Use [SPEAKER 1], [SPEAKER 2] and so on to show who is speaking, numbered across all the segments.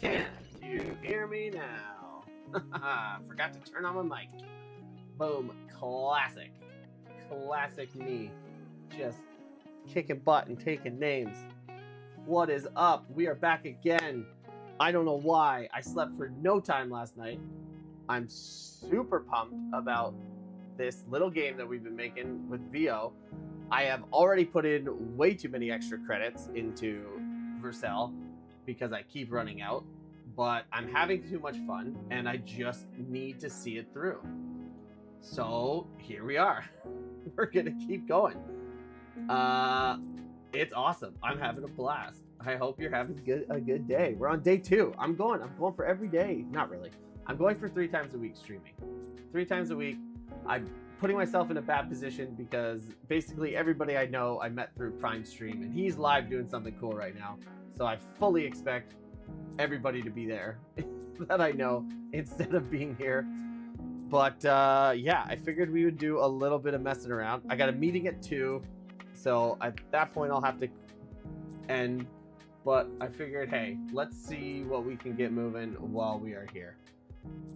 [SPEAKER 1] Can you hear me now? Forgot to turn on my mic. Boom. Classic. Classic me. Just kicking butt and taking names. What is up? We are back again. I don't know why. I slept for no time last night. I'm super pumped about this little game that we've been making with VO. I have already put in way too many extra credits into Vercel because I keep running out, but I'm having too much fun and I just need to see it through. So here we are. We're gonna keep going. It's awesome. I'm having a blast. I hope you're having a good day. We're on day 2. I'm going for every day. Not really. I'm going for 3 times a week streaming. 3 times a week. I'm putting myself in a bad position because basically everybody I know I met through Prime Stream, and he's live doing something cool right now. So I fully expect everybody to be there that I know instead of being here. But yeah, I figured we would do a little bit of messing around. I got a meeting at 2, so at that point I'll have to end. But I figured, hey, let's see what we can get moving while we are here.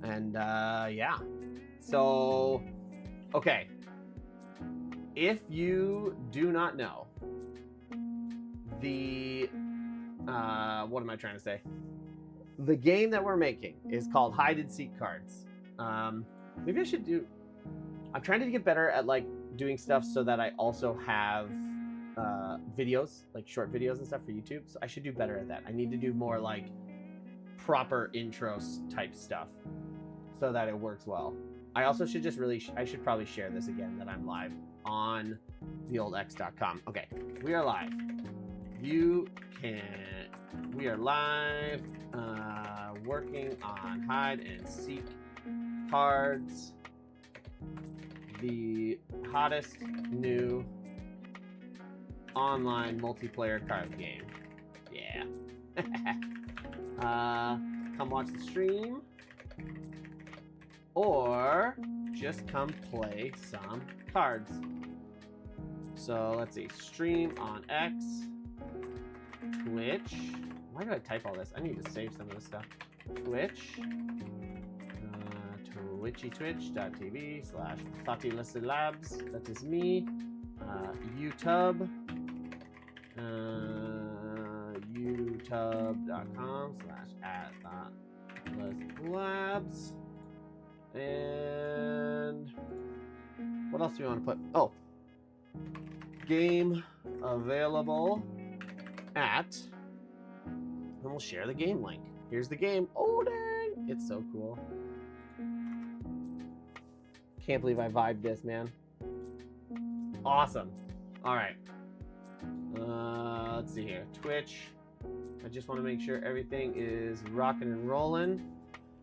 [SPEAKER 1] And yeah, so okay, if you do not know, the what am I trying to say? The game that we're making is called Hide and Seek Cards. Maybe I should do. I'm trying to get better at like doing stuff so that I also have videos, like short videos and stuff for YouTube. So I should do better at that. I need to do more like proper intros type stuff so that it works well. I also should just really, I should probably share this again that I'm live on theoldx.com. Okay, we are live. We are live, working on Hide and Seek Cards, the hottest new online multiplayer card game. Yeah. Come watch the stream, or just come play some cards. So let's see, stream on X, Twitch. Why do I type all this? I need to save some of this stuff. Twitch, twitch.tv/ThoughtListedLabs. That is me. YouTube, youtube.com/@ThoughtListedLabs. And what else do you want to put? Oh, game available at, and we'll share the game link. Here's the game. Oh dang, it's so cool. Can't believe I vibed this, man. Awesome. All right, let's see here. Twitch, I just want to make sure everything is rocking and rolling.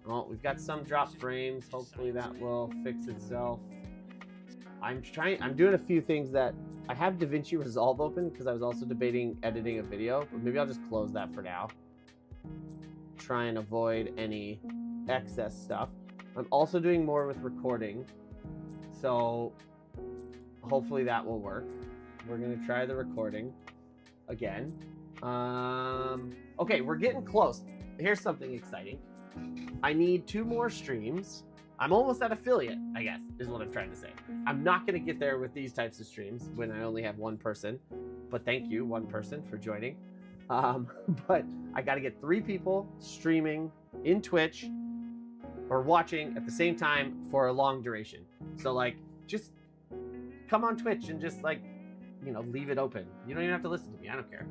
[SPEAKER 1] Oh, we've got some drop frames. Hopefully that will fix itself. I'm doing a few things that I have DaVinci Resolve open because I was also debating editing a video, but maybe I'll just close that for now. Try and avoid any excess stuff. I'm also doing more with recording, so hopefully that will work. We're gonna try the recording again. Okay, we're getting close. Here's something exciting. I need 2 more streams. I'm almost at affiliate, I guess, is what I'm trying to say. I'm not going to get there with these types of streams when I only have 1 person. But thank you, 1 person, for joining. But I got to get 3 people streaming in Twitch or watching at the same time for a long duration. So, like, just come on Twitch and just, like, you know, leave it open. You don't even have to listen to me. I don't care.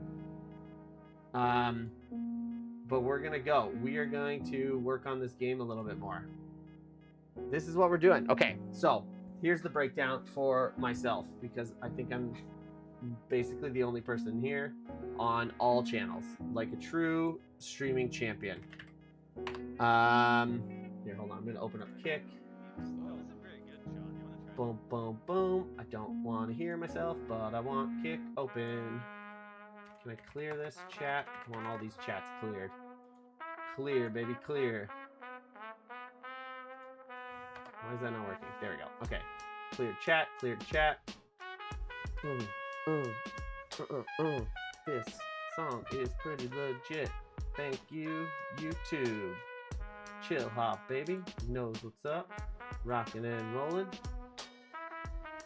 [SPEAKER 1] But we're going to go. We are going to work on this game a little bit more. This is what we're doing. Okay, so here's the breakdown for myself because I think I'm basically the only person here on all channels, like a true streaming champion. Here, hold on. I'm gonna open up Kick. Boom, boom, boom. I don't want to hear myself, but I want Kick open. Can I clear this chat? I want all these chats cleared. Clear, baby, clear. Why is that not working? There we go. Okay. Cleared chat. Cleared chat. This song is pretty legit. Thank you, YouTube. Chill hop, baby. Knows what's up. Rocking and rolling.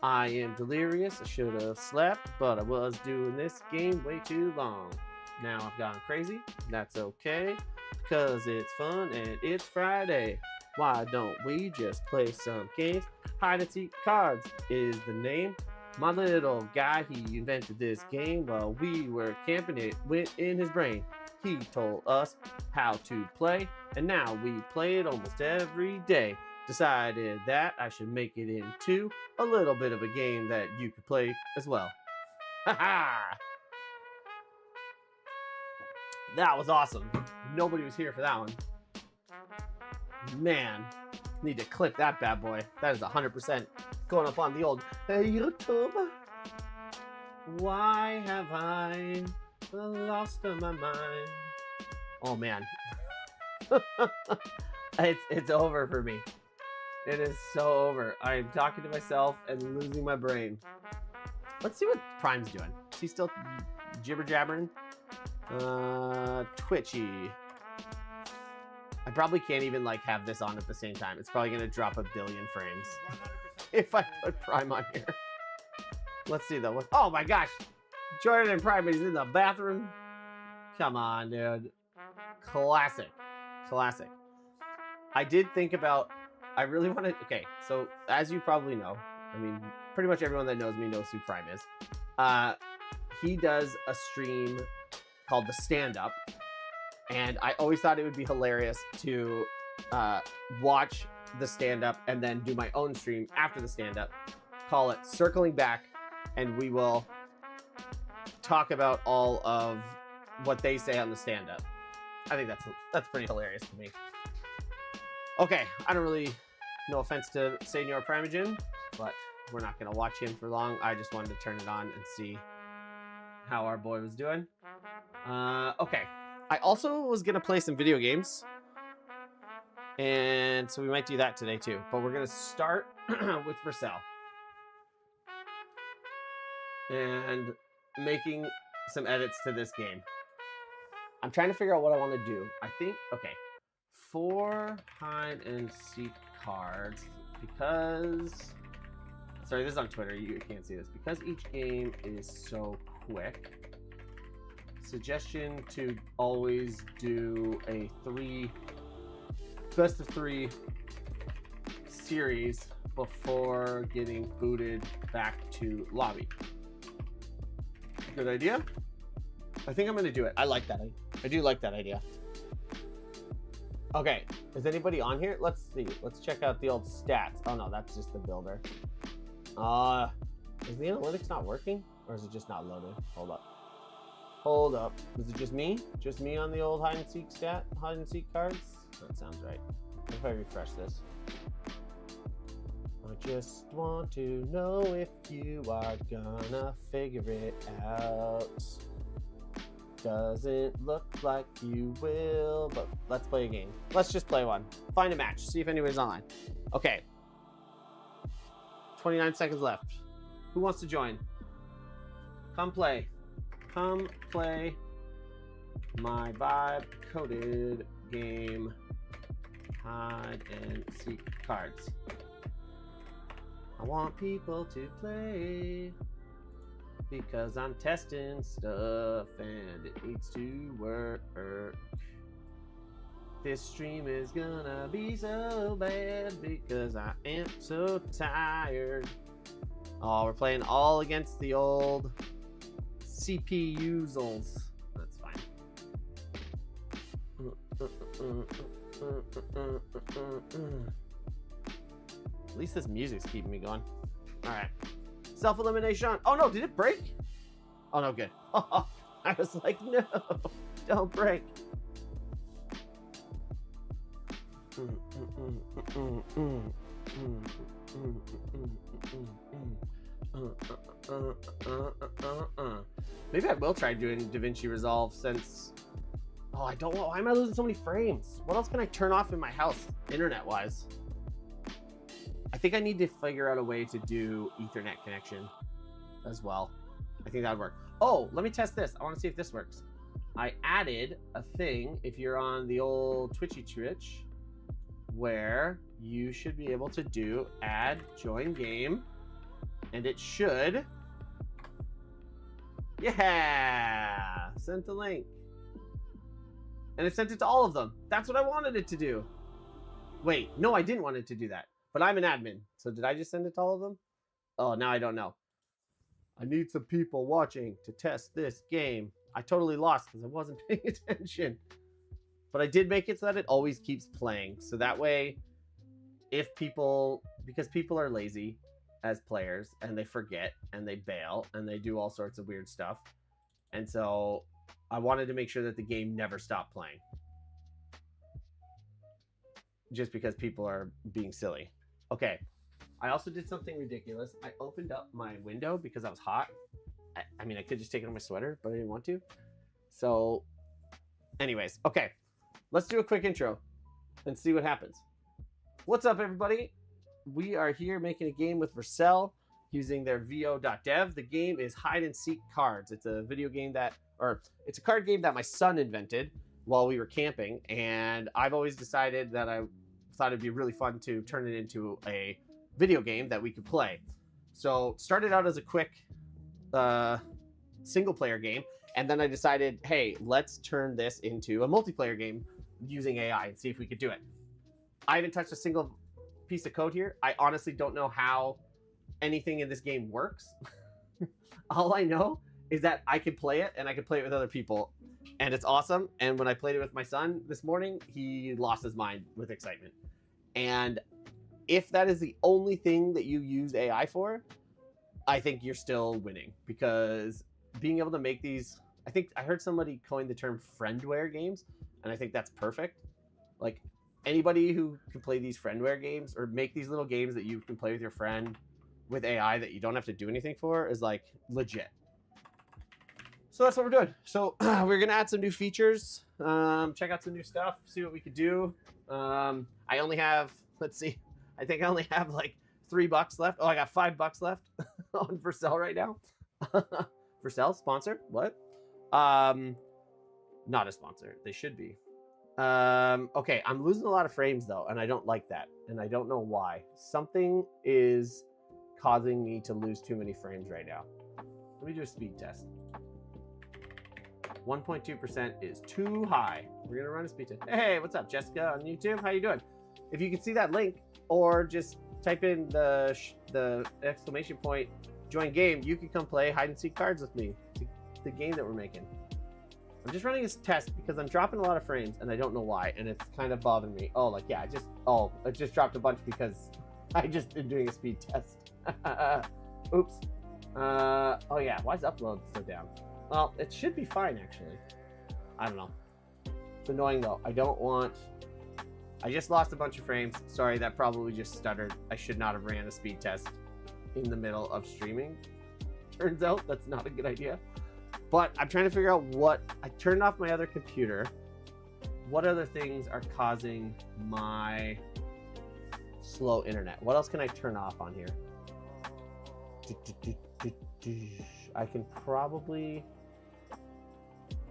[SPEAKER 1] I am delirious. I should have slept, but I was doing this game way too long. Now I've gone crazy. That's okay, because it's fun and it's Friday. Why don't we just play some games? Hide and seek cards is the name. My little guy, he invented this game while we were camping. It went in his brain. He told us how to play, and now we play it almost every day. Decided that I should make it into a little bit of a game that you could play as well. Haha! That was awesome. Nobody was here for that one. Man, need to clip that bad boy. That is 100% going up on the old YouTube. Why have I lost my mind? Oh man. It's over for me. It is so over. I'm talking to myself and losing my brain. Let's see what Prime's doing. Is he still jibber jabbering? Twitchy. I probably can't even like have this on at the same time. It's probably gonna drop a billion frames 100%. If I put Prime on here. Let's see though. Oh my gosh, Jordan and Prime is in the bathroom. Come on, dude. Classic, classic. I did think about. I really want to. Okay, so as you probably know, I mean, pretty much everyone that knows me knows who Prime is. He does a stream called The Stand Up. And I always thought it would be hilarious to watch the stand-up and then do my own stream after the stand-up. Call it Circling Back, and we will talk about all of what they say on the stand-up. I think that's pretty hilarious to me. Okay, I don't really, no offense to Senor Primogen, but we're not going to watch him for long. I just wanted to turn it on and see how our boy was doing. Okay. I also was going to play some video games, and so we might do that today too, but we're going to start with Vercel and making some edits to this game. I'm trying to figure out what I want to do. I think, okay, 4 hide and seek cards, because, sorry, this is on Twitter, you can't see this, because each game is so quick. Suggestion to always do a best of 3 series before getting booted back to lobby. Good idea. I think I'm gonna do it. I like that. I do like that idea. Okay, is anybody on here? Let's see. Let's check out the old stats. Oh no, that's just the builder. Is the analytics not working, or is it just not loaded? Hold up. Hold up. Is it just me? Just me on the old hide and seek cards? That sounds right. If I refresh this. I just want to know if you are gonna figure it out. Doesn't look like you will, but let's play a game. Let's just play one. Find a match. See if anybody's online. Okay. 29 seconds left. Who wants to join? Come play. Come play my vibe-coded game, hide and seek cards. I want people to play because I'm testing stuff and it needs to work. This stream is gonna be so bad because I am so tired. Oh, we're playing all against the old CPU-zels. That's fine. At least this music's keeping me going. Alright. Self-elimination. Oh no, did it break? Oh no, good. Oh, I was like, no, don't break. Maybe I will try doing DaVinci Resolve since... Oh, I don't want... Why am I losing so many frames? What else can I turn off in my house, internet-wise? I think I need to figure out a way to do Ethernet connection as well. I think that would work. Oh, let me test this. I want to see if this works. I added a thing, if you're on the old Twitch, where you should be able to do add join game, and it should, yeah, sent the link. And it sent it to all of them. That's what I wanted it to do. Wait, no, I didn't want it to do that. But I'm an admin. So did I just send it to all of them? Oh, now I don't know. I need some people watching to test this game. I totally lost because I wasn't paying attention. But I did make it so that it always keeps playing. So that way, if people, because people are lazy as players and they forget and they bail and they do all sorts of weird stuff. And so I wanted to make sure that the game never stopped playing. Just because people are being silly. Okay. I also did something ridiculous. I opened up my window because I was hot. I mean, I could just take off my sweater, but I didn't want to. So, anyways, okay. Let's do a quick intro and see what happens. What's up, everybody? We are here making a game with Vercel using their vo.dev. The game is Hide and Seek Cards. It's a video game that, or it's a card game that my son invented while we were camping. And I've always decided that I thought it'd be really fun to turn it into a video game that we could play. So started out as a quick single player game, and then I decided, hey, let's turn this into a multiplayer game using AI and see if we could do it. I haven't touched a single piece of code here. I honestly don't know how anything in this game works. All I know is that I can play it and I can play it with other people, and it's awesome. And when I played it with my son this morning, he lost his mind with excitement. And if that is the only thing that you use AI for, I think you're still winning, because being able to make these, I think I heard somebody coin the term friendware games, and I think that's perfect. Like, anybody who can play these friendware games or make these little games that you can play with your friend with AI that you don't have to do anything for is like legit. So that's what we're doing. So we're gonna add some new features, check out some new stuff, see what we could do. I only have, let's see, I think I only have like $3 left. Oh, I got $5 left on Vercel right now. Vercel sponsor? What? Not a sponsor. They should be. Okay, I'm losing a lot of frames though, and I don't like that, and I don't know why. Something is causing me to lose too many frames right now. Let me do a speed test. 1.2% is too high. We're gonna run a speed test. Hey, what's up, Jessica on YouTube? How you doing? If you can see that link, or just type in the exclamation point join game, you can come play hide and seek cards with me. The game that we're making. I'm just running this test because I'm dropping a lot of frames and I don't know why, and it's kind of bothering me. Oh, like, yeah, it just dropped a bunch because I just been doing a speed test. Oops. Oh yeah, why is upload so down? Well, it should be fine actually. I don't know. It's annoying though. I just lost a bunch of frames. Sorry, that probably just stuttered. I should not have ran a speed test in the middle of streaming. Turns out that's not a good idea. But I'm trying to figure out what, I turned off my other computer. What other things are causing my slow internet? What else can I turn off on here? I can probably,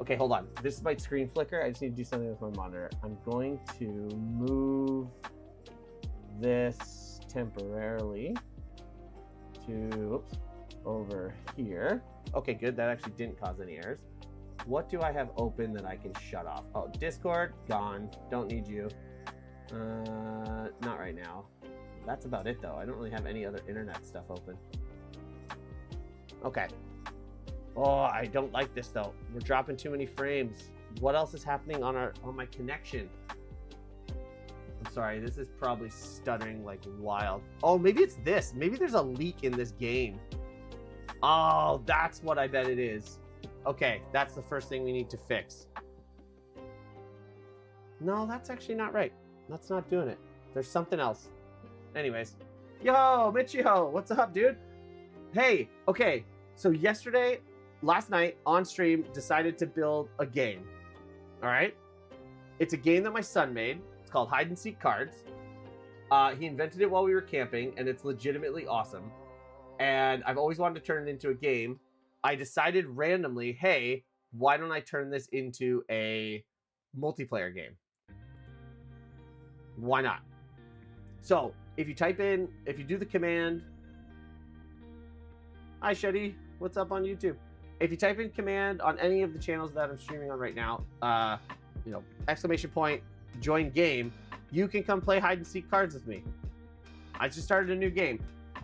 [SPEAKER 1] okay, hold on. This might screen flicker. I just need to do something with my monitor. I'm going to move this temporarily to, oops, over here. Okay, good. That actually didn't cause any errors. What do I have open that I can shut off? Oh, Discord, gone. Don't need you. Not right now. That's about it, though. I don't really have any other internet stuff open. Okay. Oh, I don't like this, though. We're dropping too many frames. What else is happening on my connection? I'm sorry. This is probably stuttering like wild. Oh, maybe it's this. Maybe there's a leak in this game. Oh, that's what I bet it is. Okay, that's the first thing we need to fix. No, that's actually not right. That's not doing it. There's something else. Anyways. Yo, Michio, what's up, dude? Hey, okay. So last night on stream, decided to build a game. All right? It's a game that my son made. It's called Hide and Seek Cards. He invented it while we were camping, and it's legitimately awesome. And I've always wanted to turn it into a game. I decided randomly, hey, why don't I turn this into a multiplayer game? Why not? So if you do the command, hi Shetty, what's up on YouTube? If you type in command on any of the channels that I'm streaming on right now, exclamation point, join game, you can come play hide and seek cards with me. I just started a new game.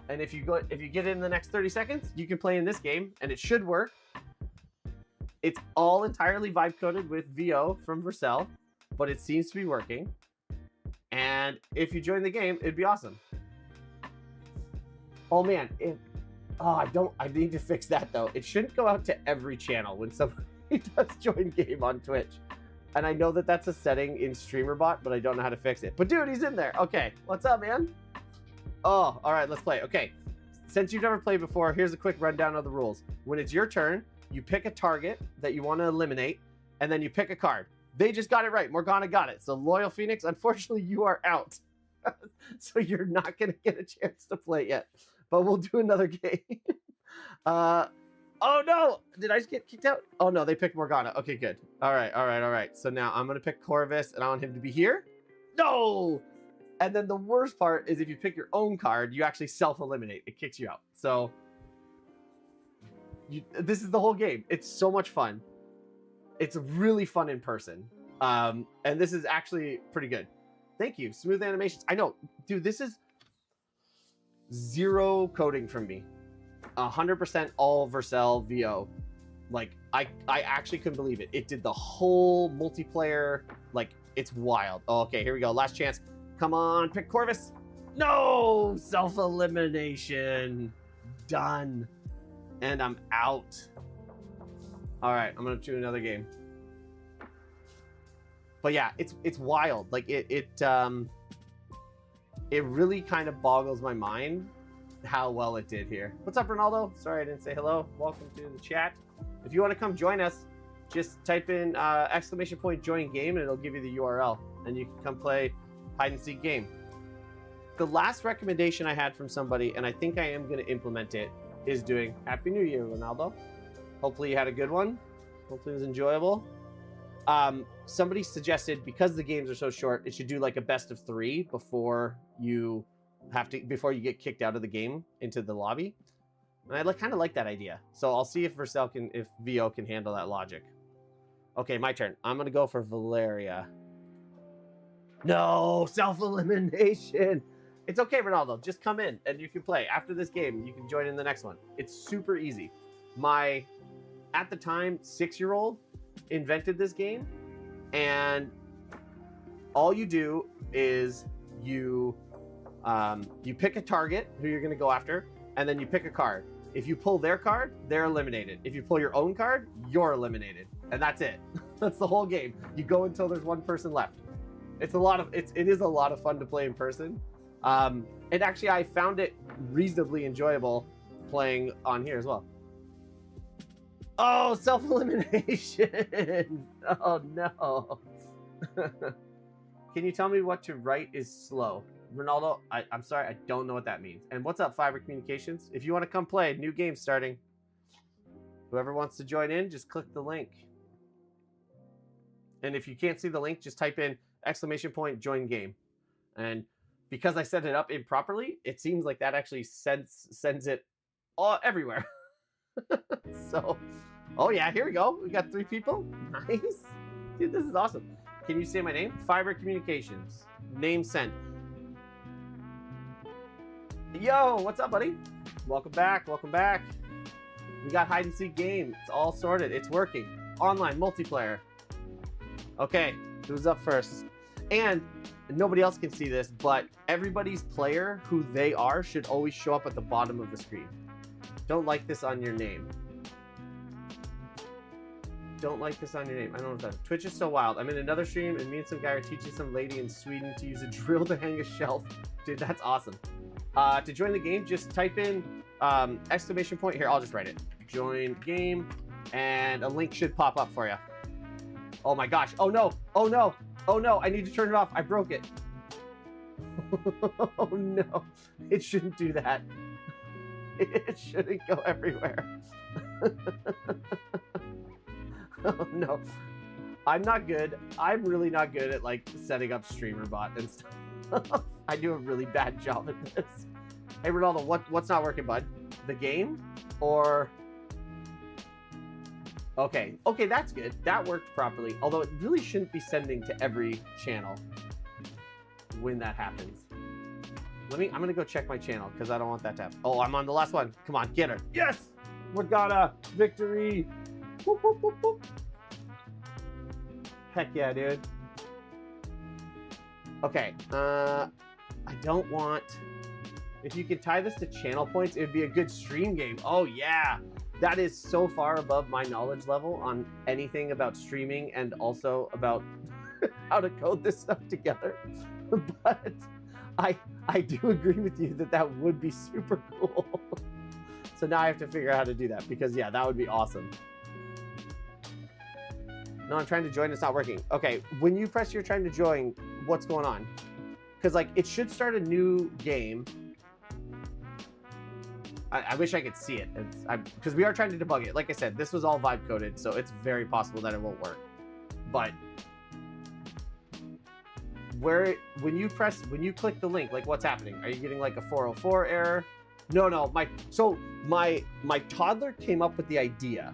[SPEAKER 1] And if you get in the next 30 seconds, you can play in this game and it should work. It's all entirely vibe coded with VO from Vercel, but it seems to be working. And if you join the game, it'd be awesome. Oh man, I need to fix that though. It shouldn't go out to every channel when somebody does join game on Twitch. And I know that that's a setting in StreamerBot, but I don't know how to fix it. But dude, he's in there. Okay, what's up, man? Oh, all right, let's play. Okay, since you've never played before, here's a quick rundown of the rules. When it's your turn, you pick a target that you want to eliminate, and then you pick a card. They just got it right. Morgana got it. So Loyal Phoenix, unfortunately, you are out. So you're not going to get a chance to play yet. But we'll do another game. Oh, no. Did I just get kicked out? Oh, no. They picked Morgana. Okay, good. All right. So now I'm going to pick Corvus, and I want him to be here. No! And then the worst part is if you pick your own card, you actually self-eliminate. It kicks you out. So this is the whole game. It's so much fun. It's really fun in person. And this is actually pretty good. Thank you. Smooth animations. I know. Dude, this is zero coding from me. 100% all Vercel VO. Like, I actually couldn't believe it. It did the whole multiplayer. Like, it's wild. Oh, okay, here we go. Last chance. Come on, pick Corvus. No! Self-elimination. Done. And I'm out. All right, I'm going to do another game. But yeah, it's wild. Like, it really kind of boggles my mind how well it did here. What's up, Ronaldo? Sorry I didn't say hello. Welcome to the chat. If you want to come join us, just type in exclamation point join game and it'll give you the URL and you can come play hide and seek game. The last recommendation I had from somebody, and I think I am going to implement it, is doing Happy New Year, Ronaldo. Hopefully you had a good one. Hopefully it was enjoyable. Somebody suggested, because the games are so short, it should do like a best of 3 before you get kicked out of the game into the lobby. And I kind of like that idea. So I'll see if VO can handle that logic. Okay, my turn. I'm gonna go for Valeria. No, self-elimination. It's okay, Ronaldo. Just come in and you can play. After this game, you can join in the next one. It's super easy. My, at the time, 6-year-old invented this game, and all you do is you pick a target who you're going to go after, and then you pick a card. If you pull their card, they're eliminated. If you pull your own card, you're eliminated, and that's it. That's the whole game. You go until there's one person left. It is a lot of fun to play in person. And actually, I found it reasonably enjoyable playing on here as well. Oh, self-elimination. Oh, no. Can you tell me what to write is slow? Ronaldo, I'm sorry, I don't know what that means. And what's up, Fiber Communications? If you want to come play, new game starting. Whoever wants to join in, just click the link. And if you can't see the link, just type in exclamation point join game. And because I set it up improperly, it seems like that actually sends it all everywhere. So, oh yeah, here we go. We got 3 people. Nice. Dude, this is awesome. Can you say my name? Fiber Communications. Name sent. Yo, what's up, buddy? Welcome back. Welcome back. We got hide and seek game. It's all sorted. It's working. Online multiplayer. Okay, who's up first? And nobody else can see this, but everybody's player, who they are, should always show up at the bottom of the screen. Don't like this on your name. Don't like this on your name. I don't know what that is. Twitch is so wild. I'm in another stream, and me and some guy are teaching some lady in Sweden to use a drill to hang a shelf. Dude, that's awesome. To join the game, just type in exclamation point. Here, I'll just write it. Join game, and a link should pop up for you. Oh my gosh. Oh no. Oh no. Oh no. I need to turn it off. I broke it. Oh no. It shouldn't do that. It shouldn't go everywhere. Oh, no. I'm not good. I'm really not good at like setting up streamer bot and stuff. I do a really bad job at this. Hey Ronaldo, what's not working, bud? The game? Or okay, that's good. That worked properly. Although it really shouldn't be sending to every channel when that happens. I'm gonna go check my channel because I don't want that to happen. Oh, I'm on the last one. Come on, get her. Yes! Morgana, victory! Whoop, whoop, whoop, whoop. Heck yeah, dude. Okay, I don't want... If you could tie this to channel points, it would be a good stream game. Oh yeah! That is so far above my knowledge level on anything about streaming and also about how to code this stuff together. But I do agree with you that that would be super cool. So now I have to figure out how to do that because yeah, that would be awesome. No, I'm trying to join, it's not working. Okay, when you press you're trying to join, what's going on? Because like it should start a new game. I wish I could see it because we are trying to debug it. Like I said, this was all vibe coded, so it's very possible that it won't work. But when you click the link, like what's happening? Are you getting like a 404 error? No, my toddler came up with the idea.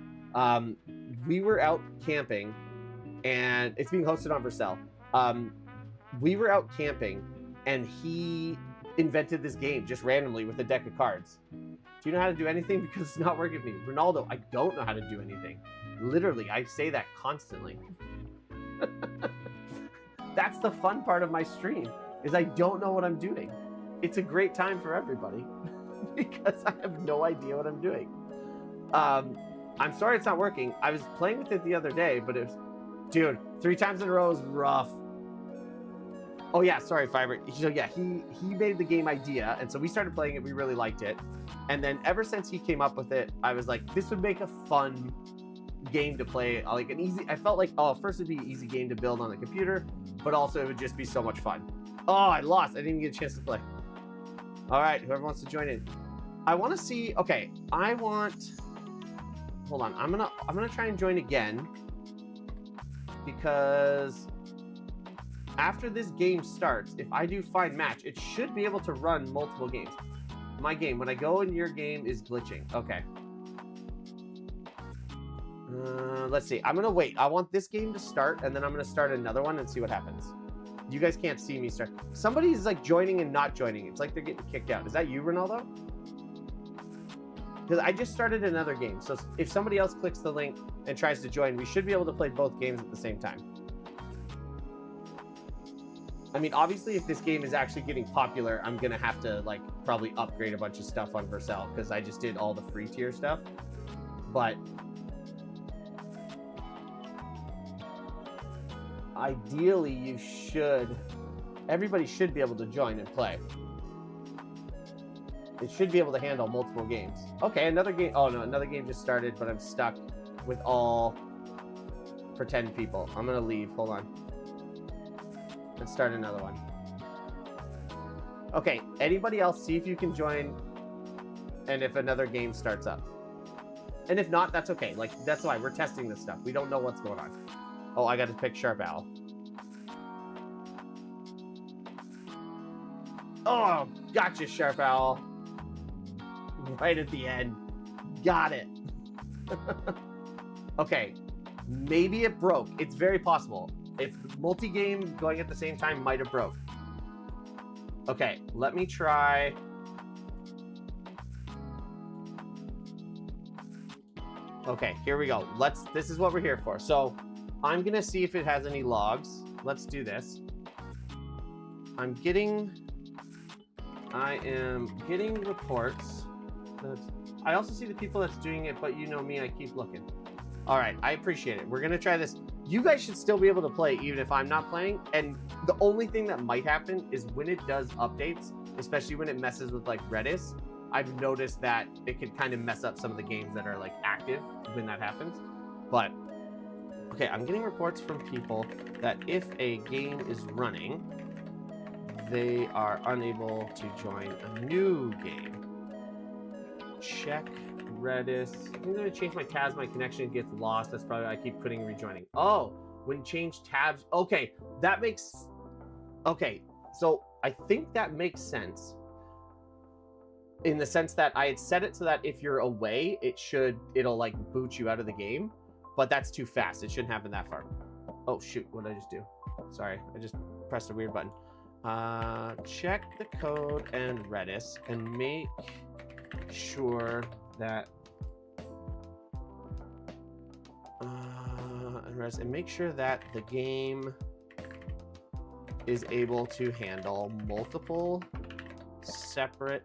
[SPEAKER 1] We were out camping, and it's being hosted on Vercel. We were out camping, and he invented this game just randomly with a deck of cards. Do you know how to do anything? Because it's not working for me. Ronaldo, I don't know how to do anything. Literally, I say that constantly. That's the fun part of my stream, is I don't know what I'm doing. It's a great time for everybody because I have no idea what I'm doing. I'm sorry it's not working. I was playing with it the other day, but it was, dude, 3 times in a row is rough. Oh yeah, sorry, Fiber. So yeah, he made the game idea, and so we started playing it. We really liked it, and then ever since he came up with it, I was like, this would make a fun game to play. Like an easy. I felt like, oh, first it'd be an easy game to build on the computer, but also it would just be so much fun. Oh, I lost. I didn't even get a chance to play. All right, whoever wants to join in. I want to see. Okay, I want. Hold on. I'm gonna try and join again because after this game starts, if I do find match, it should be able to run multiple games. My game, when I go in your game, is glitching. Okay. Let's see. I'm gonna wait. I want this game to start, and then I'm gonna start another one and see what happens. You guys can't see me start. Somebody's like joining and not joining. It's like they're getting kicked out. Is that you, Ronaldo? Because I just started another game. So if somebody else clicks the link and tries to join, we should be able to play both games at the same time. I mean, obviously, if this game is actually getting popular, I'm going to have to, like, probably upgrade a bunch of stuff on Vercel because I just did all the free tier stuff. But ideally, everybody should be able to join and play. It should be able to handle multiple games. Okay, another game. Oh, no, another game just started, but I'm stuck with all pretend people. I'm going to leave. Hold on. Let's start another one. Okay, anybody else, see if you can join and if another game starts up. And if not, that's okay. Like, that's why we're testing this stuff. We don't know what's going on. Oh, I got to pick Sharp Owl. Oh, gotcha, Sharp Owl. Right at the end. Got it. Okay, maybe it broke. It's very possible. If multi-game going at the same time might have broke. Okay, let me try. Okay, here we go. This is what we're here for. So I'm gonna see if it has any logs. Let's do this. I am getting reports. I also see the people that's doing it, but you know me, I keep looking. All right, I appreciate it. We're gonna try this. You guys should still be able to play even if I'm not playing. And the only thing that might happen is when it does updates, especially when it messes with like Redis, I've noticed that it can kind of mess up some of the games that are like active when that happens. But okay, I'm getting reports from people that if a game is running, they are unable to join a new game. Check Redis. I'm gonna change my tabs, my connection gets lost. That's probably why I keep putting rejoining. Oh, when change tabs. Okay, that makes, okay, so I think that makes sense. In the sense that I had set it so that if you're away, it'll like boot you out of the game, but that's too fast. It shouldn't happen that far. Oh shoot, what did I just do? Sorry, I just pressed a weird button. Check the code and Redis and make sure that and make sure that the game is able to handle multiple separate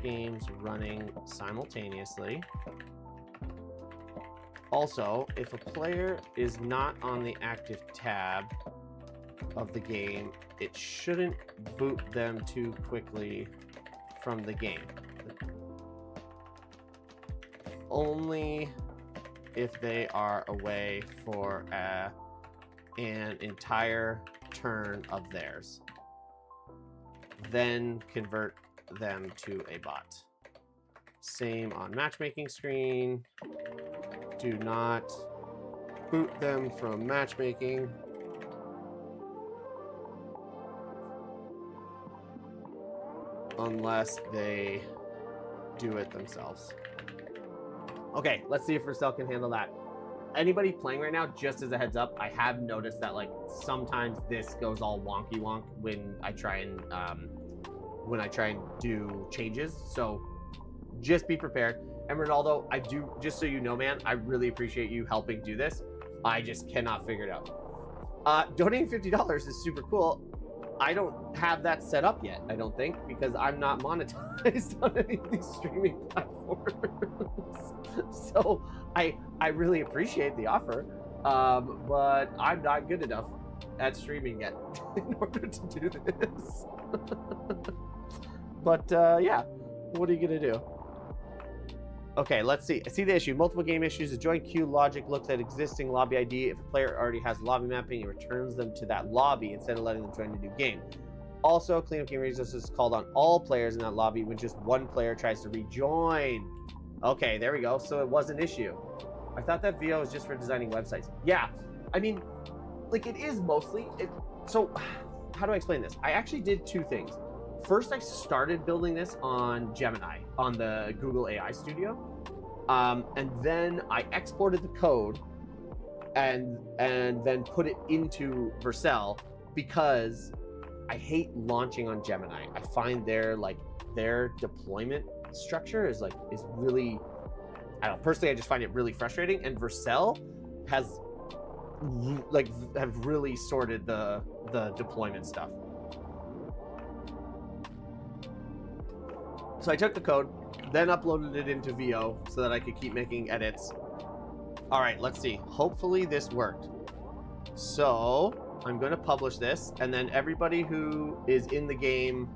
[SPEAKER 1] games running simultaneously. Also, if a player is not on the active tab of the game, it shouldn't boot them too quickly from the game. Only if they are away for an entire turn of theirs. Then convert them to a bot. Same on matchmaking screen. Do not boot them from matchmaking. Unless they do it themselves. Okay, let's see if Vercel can handle that. Anybody playing right now, just as a heads up, I have noticed that like sometimes this goes all wonky wonk when I try and do changes. So just be prepared. And Ronaldo, I do, just so you know, man, I really appreciate you helping do this. I just cannot figure it out. Donating $50 is super cool. I don't have that set up yet, I don't think, because I'm not monetized on any of these streaming platforms. So I really appreciate the offer, but I'm not good enough at streaming yet in order to do this. But yeah, what are you gonna do? Okay, let's see. See the issue. Multiple game issues. The join queue logic looks at existing lobby ID. If a player already has lobby mapping, it returns them to that lobby instead of letting them join a new game. Also, cleanup game resources is called on all players in that lobby when just one player tries to rejoin. Okay, there we go. So it was an issue. I thought that VO was just for designing websites. Yeah, I mean, like it is mostly. So how do I explain this? I actually did two things. First, I started building this on Gemini, on the Google AI Studio. And then I exported the code and then put it into Vercel because I hate launching on Gemini. I find their deployment structure is really, I don't know, personally, I just find it really frustrating. And Vercel has have really sorted the deployment stuff. So I took the code, then uploaded it into VO so that I could keep making edits. All right, let's see. Hopefully this worked. So I'm going to publish this, and then everybody who is in the game,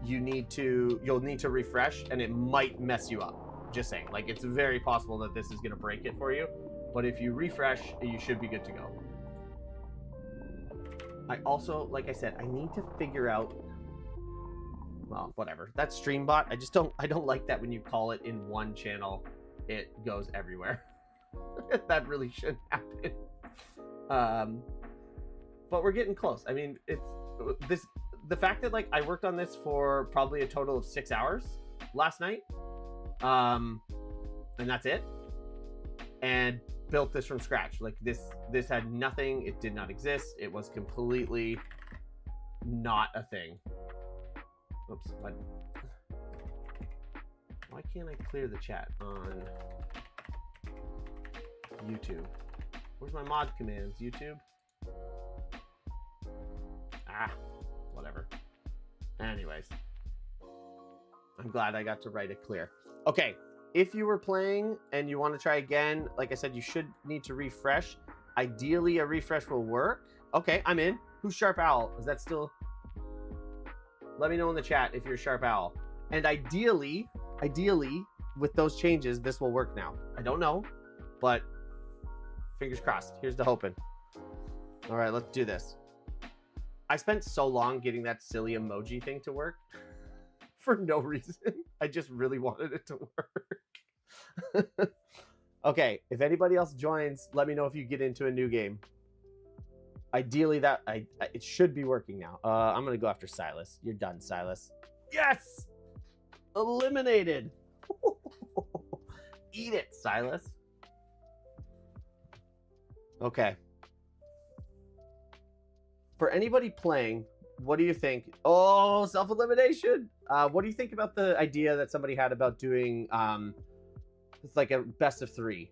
[SPEAKER 1] you'll need to refresh, and it might mess you up. Just saying, like it's very possible that this is going to break it for you, but if you refresh, you should be good to go. I also, like I said, I need to figure out. Well, whatever. That's StreamBot. I don't like that when you call it in one channel, it goes everywhere. That really shouldn't happen. But we're getting close. I mean, the fact that like I worked on this for probably a total of 6 hours last night, and that's it, and built this from scratch. Like this had nothing. It did not exist. It was completely not a thing. Oops, why can't I clear the chat on YouTube? Where's my mod commands, YouTube? Whatever. Anyways, I'm glad I got to write it clear. Okay, if you were playing and you want to try again, like I said, you should need to refresh. Ideally, a refresh will work. Okay, I'm in. Who's Sharp Owl? Is that still... Let me know in the chat if you're Sharp Owl. And ideally, with those changes, this will work now. I don't know, but fingers crossed. Here's the hoping. All right, let's do this. I spent so long getting that silly emoji thing to work for no reason. I just really wanted it to work. Okay, if anybody else joins, let me know if you get into a new game. Ideally, it should be working now. I'm gonna go after Silas. You're done, Silas. Yes, eliminated. Eat it, Silas. Okay. For anybody playing, what do you think? Oh, self-elimination. What do you think about the idea that somebody had about doing it's like a best of 3?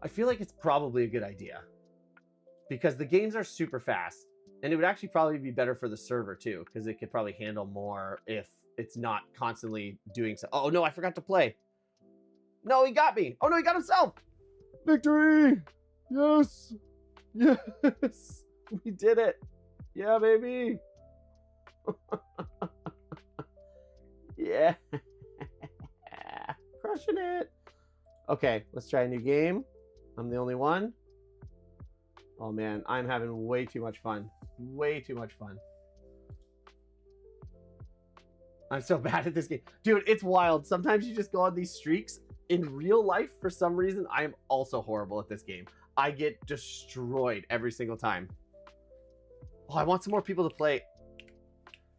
[SPEAKER 1] I feel like it's probably a good idea because the games are super fast, and it would actually probably be better for the server too, because it could probably handle more if it's not constantly doing so. Oh no, I forgot to play. No, he got me. Oh no, he got himself. Victory. Yes. Yes. We did it. Yeah, baby. Yeah. Crushing it. Okay, let's try a new game. I'm the only one. Oh man, I'm having way too much fun. Way too much fun. I'm so bad at this game. Dude, it's wild. Sometimes you just go on these streaks. In real life, for some reason, I am also horrible at this game. I get destroyed every single time. Oh, I want some more people to play.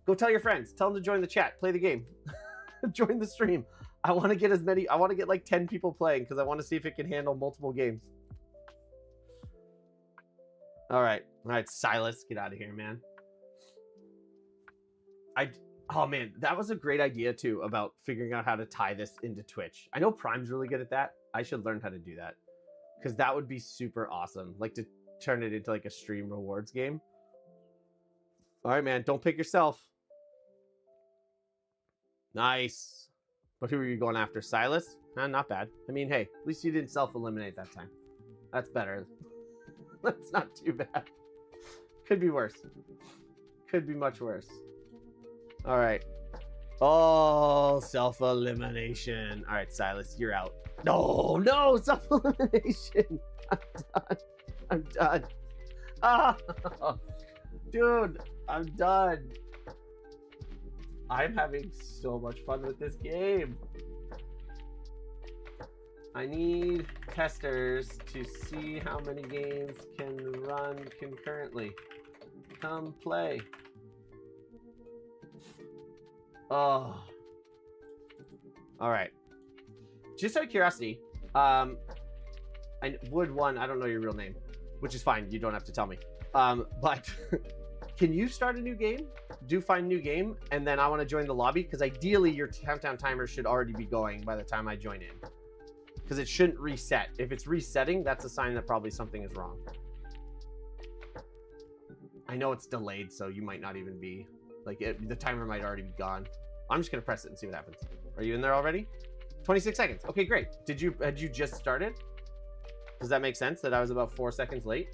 [SPEAKER 1] Go tell your friends. Tell them to join the chat. Play the game. Join the stream. I want to get as many. I want to get like 10 people playing because I want to see if it can handle multiple games. All right. All right, Silas, get out of here, man. Oh man, that was a great idea too about figuring out how to tie this into Twitch. I know Prime's really good at that. I should learn how to do that because that would be super awesome. Like to turn it into like a stream rewards game. All right, man, don't pick yourself. Nice. But who are you going after? Silas? Not bad. I mean, hey, at least you didn't self-eliminate that time. That's better. That's not too bad. Could be worse. Could be much worse. All right. Oh, self-elimination. All right, Silas, you're out. No, self-elimination. I'm done. Ah, dude, I'm done. I'm having so much fun with this game. I need testers to see how many games can run concurrently. Come play. Oh. All right. Just out of curiosity, I Wood One, I don't know your real name, which is fine. You don't have to tell me. But can you start a new game? Do find a new game, and then I want to join the lobby because ideally your countdown timer should already be going by the time I join in. Because it shouldn't reset. If it's resetting, that's a sign that probably something is wrong. I know it's delayed, so you might not even be like the timer might already be gone. I'm just gonna press it and see what happens. Are you in there already? 26 seconds. Okay, great. Had you just started? Does that make sense that I was about 4 seconds late?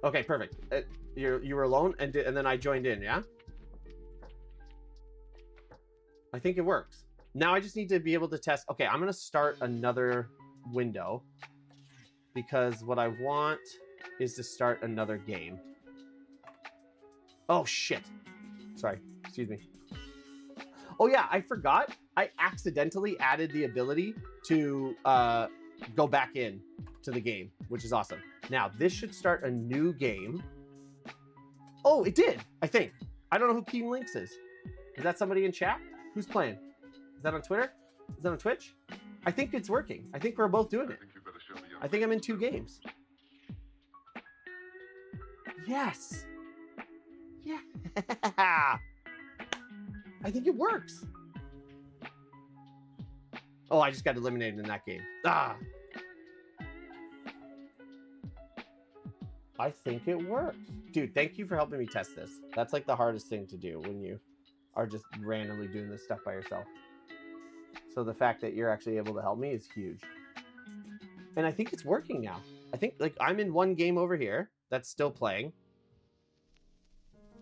[SPEAKER 1] Okay, perfect. You were alone, and then I joined in, yeah? I think it works. Now I just need to be able to test. Okay, I'm going to start another window because what I want is to start another game. Oh, shit. Sorry. Excuse me. Oh, yeah, I forgot. I accidentally added the ability to go back in to the game, which is awesome. Now, this should start a new game. Oh, it did, I think. I don't know who Keen Links is. Is that somebody in chat? Who's playing? Is that on Twitter? Is that on Twitch? I think it's working. I think we're both doing it. I think I'm in 2 games. Yes. Yeah. I think it works. Oh, I just got eliminated in that game. Ah. I think it works. Dude, thank you for helping me test this. That's like the hardest thing to do when you are just randomly doing this stuff by yourself. So the fact that you're actually able to help me is huge. And I think it's working now. I think like I'm in one game over here that's still playing.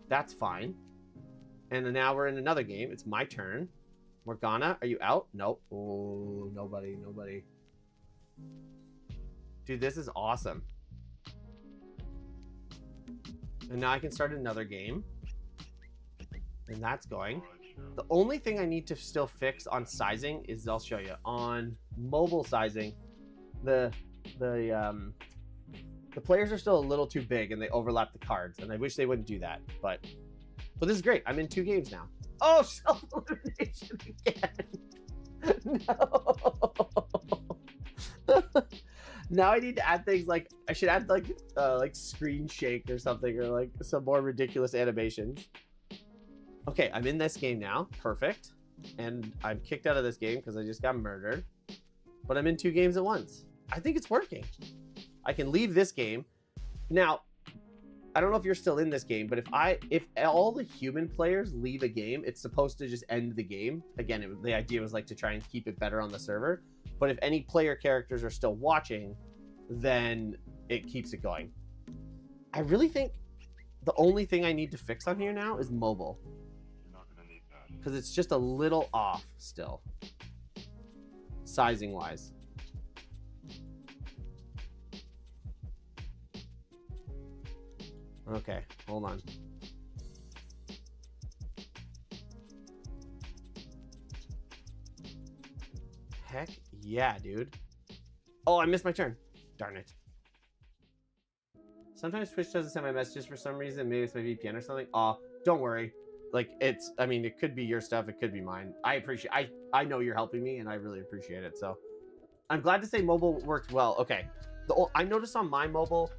[SPEAKER 1] That's fine. And then now we're in another game. It's my turn. Morgana, are you out? Nope. Oh, nobody. Dude, this is awesome. And now I can start another game. And that's going. The only thing I need to still fix on sizing is, I'll show you, on mobile sizing, the players are still a little too big and they overlap the cards, and I wish they wouldn't do that, but this is great. I'm in 2 games now. Oh, self-elimination again. No. Now I need to add things like, I should add like screen shake or something, or like some more ridiculous animations. Okay, I'm in this game now. Perfect. And I'm kicked out of this game because I just got murdered. But I'm in 2 games at once. I think it's working. I can leave this game. Now, I don't know if you're still in this game, but if all the human players leave a game, it's supposed to just end the game. Again, the idea was like to try and keep it better on the server. But if any player characters are still watching, then it keeps it going. I really think the only thing I need to fix on here now is mobile. Because it's just a little off still, sizing wise. Okay, hold on. Heck yeah, dude. Oh, I missed my turn. Darn it. Sometimes Twitch doesn't send my messages for some reason. Maybe it's my VPN or something. Oh, don't worry. Like, I mean, it could be your stuff, it could be mine. I know you're helping me, and I really appreciate it. So I'm glad to say mobile worked well. Okay. I noticed on my mobile,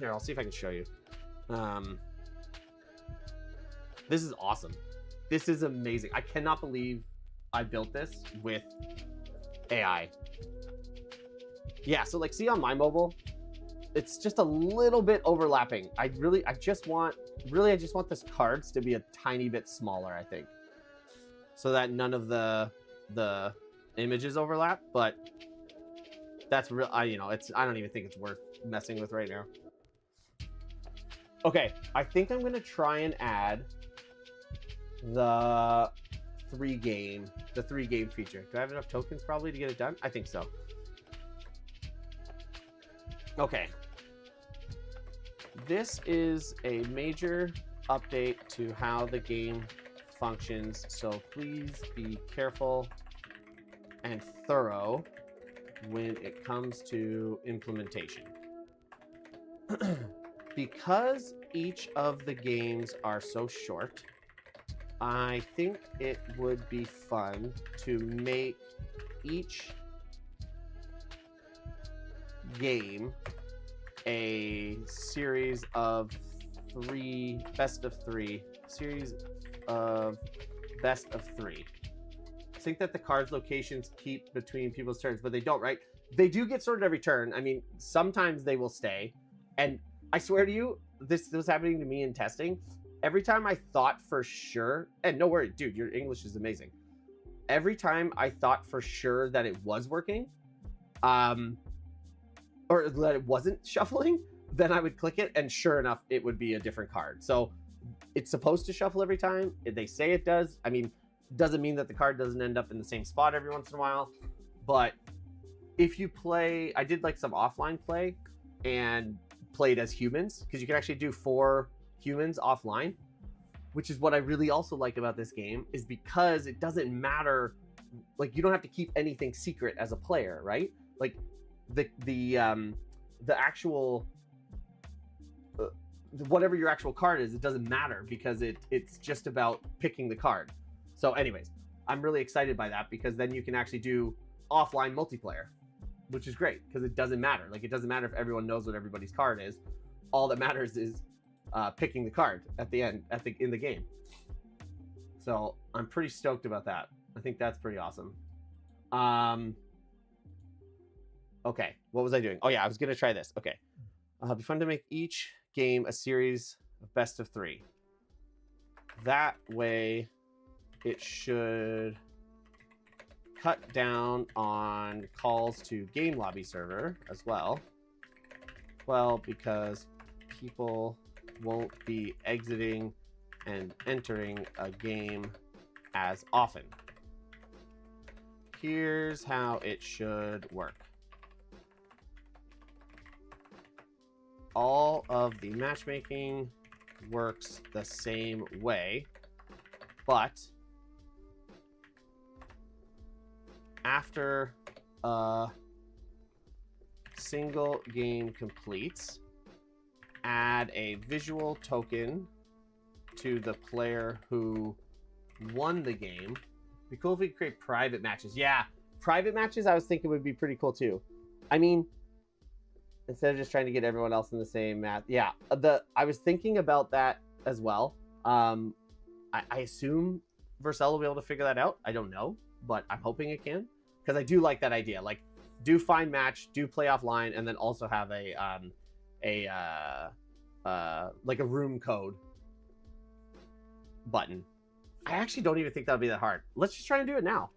[SPEAKER 1] here, I'll see if I can show you. This is awesome. This is amazing. I cannot believe I built this with AI. Yeah, so like, see on my mobile, it's just a little bit overlapping. I just want this cards to be a tiny bit smaller, I think, so that none of the images overlap. But that's real. I don't even think it's worth messing with right now. Okay, I think I'm gonna try and add the 3-game feature. Do I have enough tokens probably to get it done? I think so. Okay. This is a major update to how the game functions, so please be careful and thorough when it comes to implementation. Because each of the games are so short, I think it would be fun to make each game a series of 3 best of 3 series of best of 3. I think that the cards locations keep between people's turns, but they don't, right? They do get sorted every turn. I mean, sometimes they will stay, and I swear to you, this was happening to me in testing. Every time I thought for sure, and no worry, dude, your English is amazing. Every time I thought for sure that it was working, or that it wasn't shuffling, then I would click it, and sure enough, it would be a different card. So it's supposed to shuffle every time. They say it does. I mean, doesn't mean that the card doesn't end up in the same spot every once in a while. But if you play, I did like some offline play and played as humans, because you can actually do 4 humans offline, which is what I really also like about this game, is because it doesn't matter, like, you don't have to keep anything secret as a player, right? Like the actual whatever your actual card is, it doesn't matter, because it's just about picking the card. So anyways, I'm really excited by that, because then you can actually do offline multiplayer, which is great, because it doesn't matter. Like, it doesn't matter if everyone knows what everybody's card is. All that matters is picking the card at the end, in the game. So I'm pretty stoked about that. I think that's pretty awesome. Okay, what was I doing? Oh yeah, I was gonna try this. Okay, it'd be fun to make each game a series of best of 3. That way, it should cut down on calls to game lobby server as well. Well, because people won't be exiting and entering a game as often. Here's how it should work. All of the matchmaking works the same way, but after a single game completes, add a visual token to the player who won the game. It'd be cool if we could create private matches. Yeah, private matches I was thinking would be pretty cool too. I mean, instead of just trying to get everyone else in the same match. Yeah, I was thinking about that as well. I assume Vercel will be able to figure that out. I don't know, but I'm hoping it can, because I do like that idea. Like, do find match, do play offline, and then also have like a room code button. I actually don't even think that'll be that hard. Let's just try and do it now.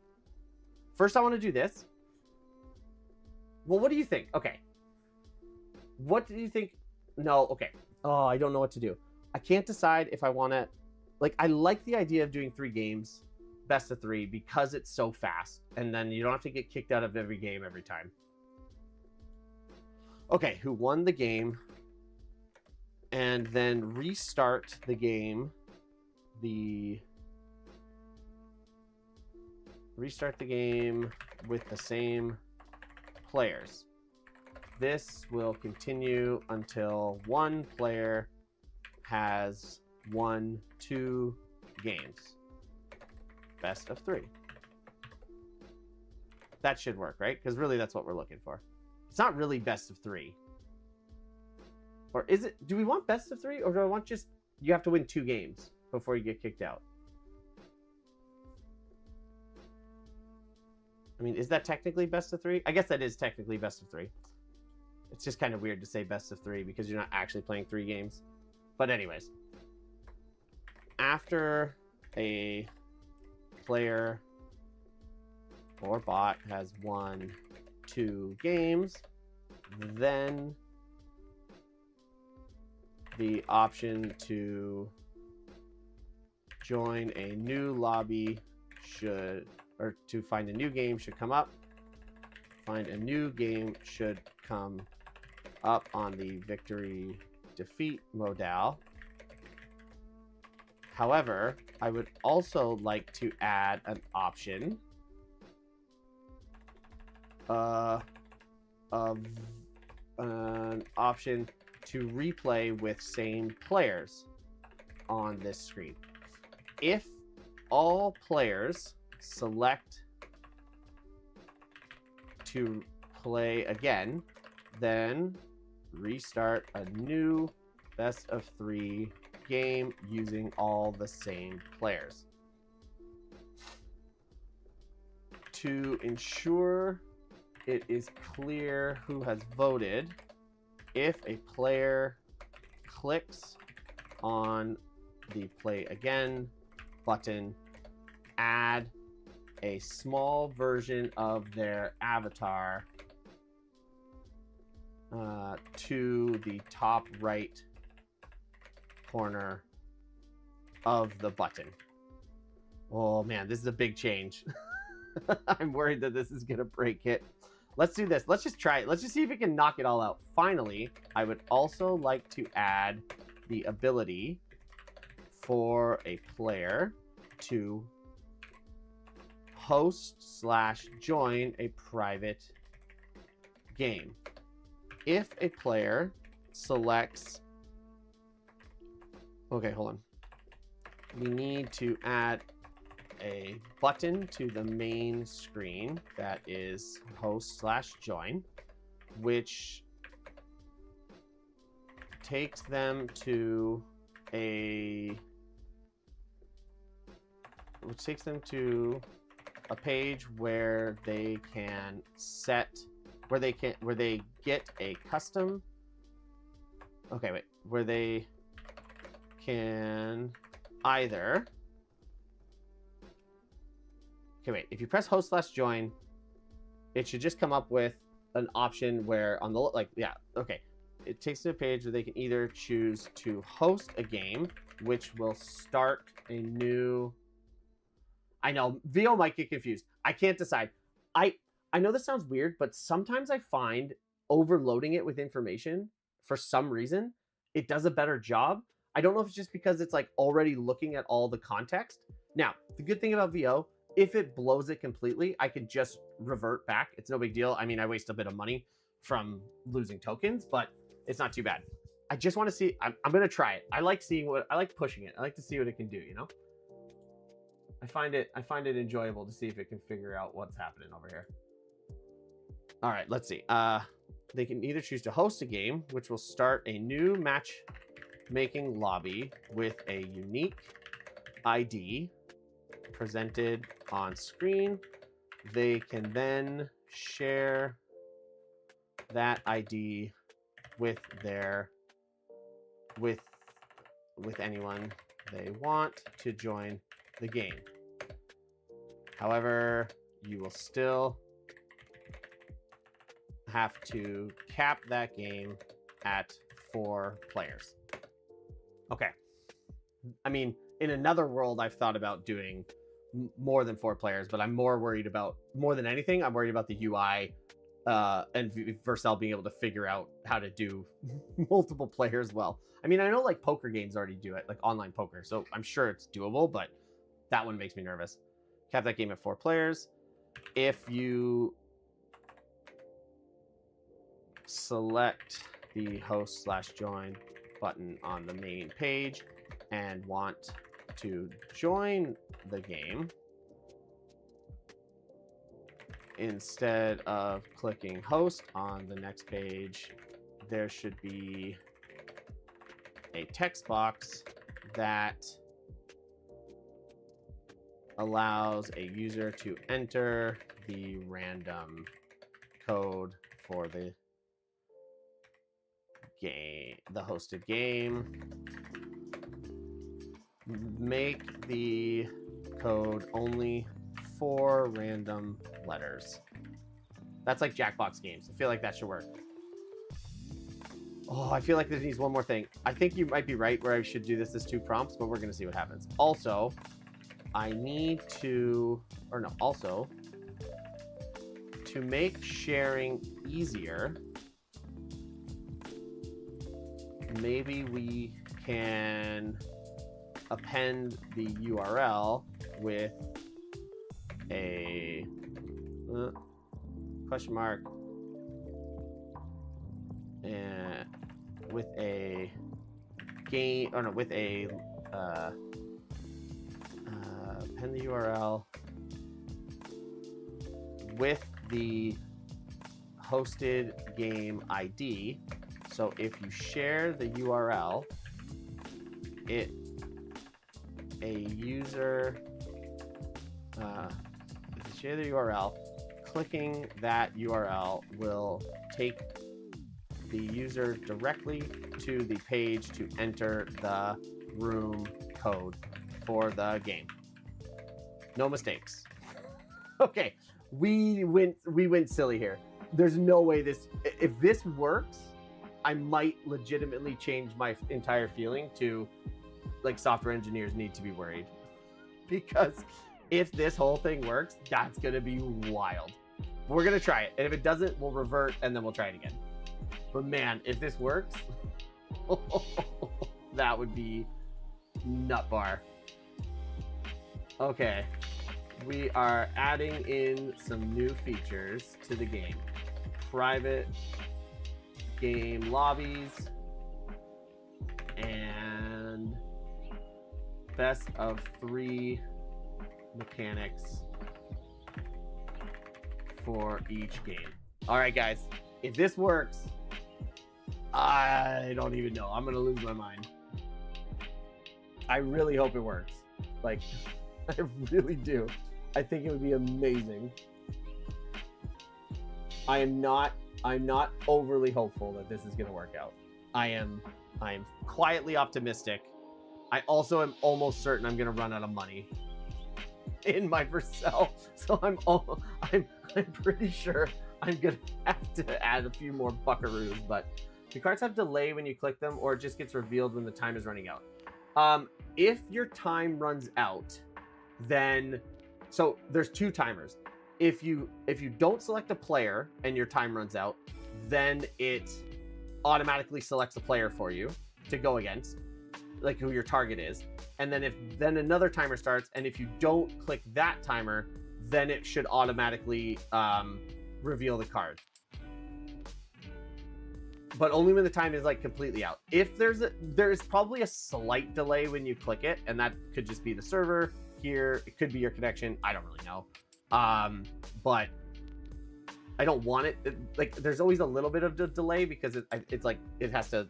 [SPEAKER 1] First, I want to do this. Well, what do you think? Okay. What do you think? No, okay. Oh, I don't know what to do. I can't decide if I want to... Like, I like the idea of doing 3 games, best of 3, because it's so fast. And then you don't have to get kicked out of every game every time. Okay, who won the game? And then restart the game. Restart the game with the same players. This will continue until one player has won 2 games. Best of 3. That should work, right? Because really that's what we're looking for. It's not really best of 3. Or is it? Do we want best of 3? Or do I want just you have to win 2 games before you get kicked out? I mean, is that technically best of 3? I guess that is technically best of 3. It's just kind of weird to say best of 3 because you're not actually playing 3 games. But anyways, after a player or bot has won 2 games, then the option to join a new lobby should, or to find a new game should come up. Find a new game should come up on the victory defeat modal. However, I would also like to add an option of an option to replay with same players on this screen. If all players select to play again, then restart a new best of 3 game using all the same players. To ensure it is clear who has voted, if a player clicks on the play again button, add a small version of their avatar to the top right corner of the button. Oh man, this is a big change. I'm worried that this is gonna break it. Let's do this. Let's just try it. Let's just see if we can knock it all out. Finally, I would also like to add the ability for a player to host/join a private game. If a player selects... Okay, hold on. We need to add a button to the main screen that is host/join, which takes them to a page where they can set where they get a custom where they can either if you press host/join, it should just come up with an option where on the it takes to a page where they can either choose to host a game, which will start a new... I know, VO might get confused. I can't decide. I know this sounds weird, but sometimes I find overloading it with information, for some reason, it does a better job. I don't know if it's just because it's like already looking at all the context. Now, the good thing about VO, if it blows it completely, I can just revert back. It's no big deal. I mean, I waste a bit of money from losing tokens, but it's not too bad. I just want to see, I'm going to try it. I like pushing it. I like to see what it can do, you know? I find it enjoyable to see if it can figure out what's happening over here. All right, let's see. They can either choose to host a game, which will start a new matchmaking lobby with a unique ID presented on screen. They can then share that ID with anyone they want to join the game. However, you will still have to cap that game at 4 players. Okay. I mean, in another world, I've thought about doing more than 4 players, but I'm more than anything, I'm worried about the UI and Vercel being able to figure out how to do multiple players well. I mean, I know like poker games already do it, like online poker, so I'm sure it's doable, but that one makes me nervous. Cap that game at 4 players. If you select the host/join button on the main page and want to join the game, instead of clicking host on the next page, there should be a text box that allows a user to enter the random code for the game, the hosted game. Make the code only 4 random letters. That's like Jackbox games. I feel like that should work. Oh, I feel like this needs one more thing. I think you might be right where I should do this as 2 prompts, but we're going to see what happens. Also, I need to, or no, also, to make sharing easier, maybe we can append the URL with a question mark and with a game, or no, with a append the URL with the hosted game ID. So if you share the URL, if you share the URL, clicking that URL will take the user directly to the page to enter the room code for the game. No mistakes. Okay, we went silly here. There's no way if this works, I might legitimately change my entire feeling to like software engineers need to be worried, because if this whole thing works, that's gonna be wild. We're gonna try it, and if it doesn't, we'll revert and then we'll try it again. But man, if this works, that would be nut bar. Okay, we are adding in some new features to the game. Private game lobbies and best of 3 mechanics for each game. All right, guys, if this works, I don't even know. I'm gonna lose my mind. I really hope it works. Like, I really do. I think it would be amazing. I'm not overly hopeful that this is gonna work out. I'm quietly optimistic. I also am almost certain I'm gonna run out of money in my Vercel, so I'm pretty sure I'm gonna have to add a few more buckaroos. But the cards have delay when you click them, or it just gets revealed when the time is running out. If your time runs out, then so there's 2 timers. If you don't select a player and your time runs out, then it automatically selects a player for you to go against. like who your target is. And then then another timer starts, and if you don't click that timer, then it should automatically reveal the card. But only when the time is like completely out. If there's probably a slight delay when you click it, and that could just be the server here. It could be your connection. I don't really know. But I don't want it. Like, there's always a little bit of a delay because it's like it has to,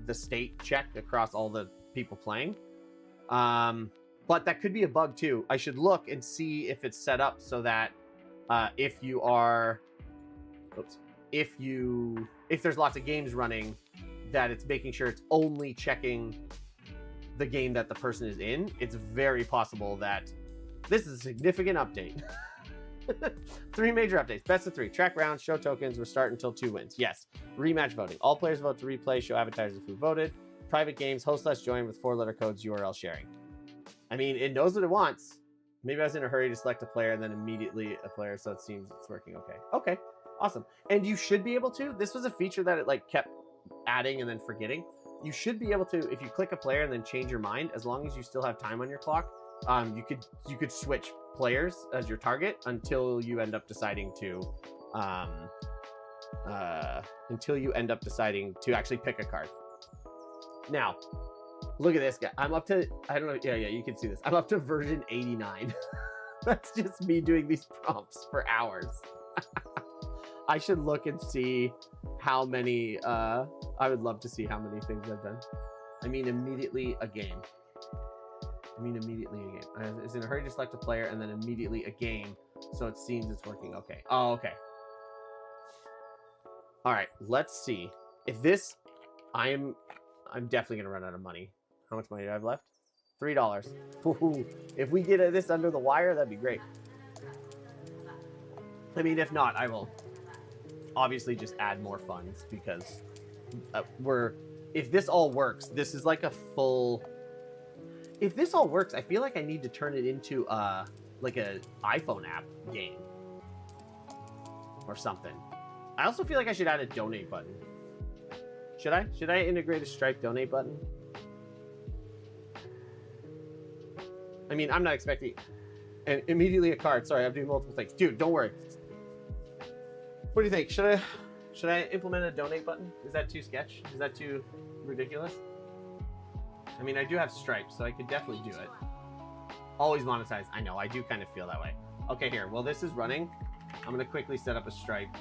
[SPEAKER 1] the state check across all the people playing. But that could be a bug too. I should look and see if it's set up so that if there's lots of games running, that it's making sure it's only checking the game that the person is in. It's very possible that this is a significant update. 3 major updates. Best of 3. Track rounds, show tokens, restart until 2 wins. Yes. Rematch voting. All players vote to replay, show advertisers who voted. Private games, host less join with 4-letter codes, URL sharing. I mean, it knows what it wants. Maybe I was in a hurry to select a player and then immediately a player, so it seems it's working okay. Okay. Awesome. And you should be able to, this was a feature that it like kept adding and then forgetting. You should be able to, if you click a player and then change your mind, as long as you still have time on your clock, you could switch players as your target until you end up deciding to actually pick a card. Now, look at this guy. I'm up to, I don't know, yeah, you can see this. I'm up to version 89. That's just me doing these prompts for hours. I should look and see how many, I would love to see how many things I've done. I mean, immediately a game. I was in a hurry to select a player and then immediately a game. So it seems it's working okay. Oh, okay. All right, let's see. If this, I'm definitely gonna run out of money. How much money do I have left? $3. Ooh, if we get this under the wire, that'd be great. I mean, if not, I will obviously just add more funds because if this all works, this is like a full, if this all works, I feel like I need to turn it into like a iPhone app game or something. I also feel like I should add a donate button. Should I integrate a Stripe donate button? I mean, I'm not expecting, and immediately a card. Sorry, I'm doing multiple things. Dude, don't worry. What do you think? Should I implement a donate button? Is that too sketch? Is that too ridiculous? I mean, I do have Stripe, so I could definitely do it. Always monetize. I know, I do kind of feel that way. Okay, here. While this is running, I'm going to quickly set up a Stripe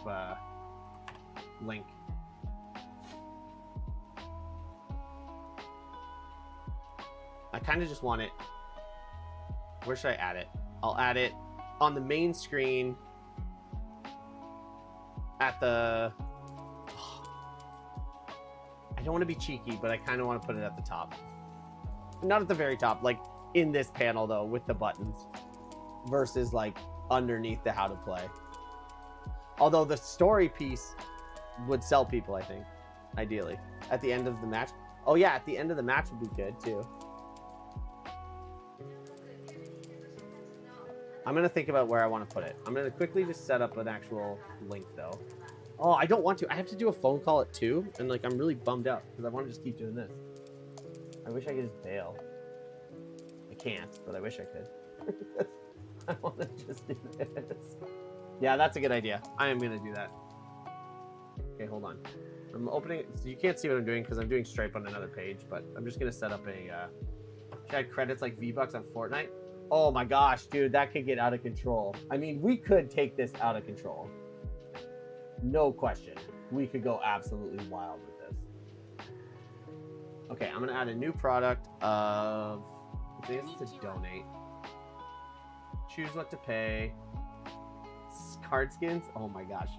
[SPEAKER 1] link. I kind of just want it. Where should I add it? I'll add it on the main screen at the... I don't want to be cheeky, but I kind of want to put it at the top. Not at the very top, like in this panel though, with the buttons versus like underneath the how to play. Although the story piece would sell people, I think, ideally. At the end of the match. Oh yeah, at the end of the match would be good too. I'm going to think about where I want to put it. I'm going to quickly just set up an actual link though. Oh, I don't want to. I have to do a phone call at 2, and like I'm really bummed out because I want to just keep doing this. I wish I could just bail. I can't, but I wish I could. I want to just do this. Yeah, that's a good idea. I am going to do that. Okay, hold on. I'm opening, so you can't see what I'm doing because I'm doing Stripe on another page, but I'm just going to set up a, should I add credits like V-Bucks on Fortnite? Oh my gosh, dude, that could get out of control. I mean, we could take this out of control. No question. We could go absolutely wild with this. Okay, I'm gonna add a new product of, I think it's to donate. Choose what to pay. Card skins, oh my gosh.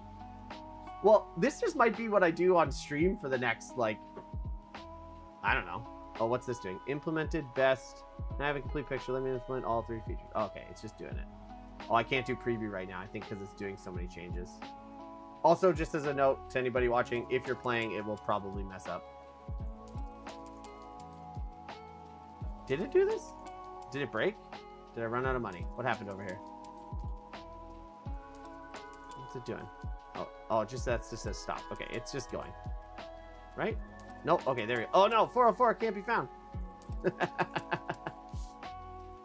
[SPEAKER 1] Well, this just might be what I do on stream for the next, like, I don't know. Oh, what's this doing? Implemented best. Now I have a complete picture. Let me implement all 3 features. Oh, okay, it's just doing it. Oh, I can't do preview right now, I think, because it's doing so many changes. Also, just as a note to anybody watching, if you're playing, it will probably mess up. Did it do this? Did it break? Did I run out of money? What happened over here? What's it doing? Oh, just that just says stop. Okay, it's just going. Right? Nope. Okay, there we go. Oh no, 404 can't be found.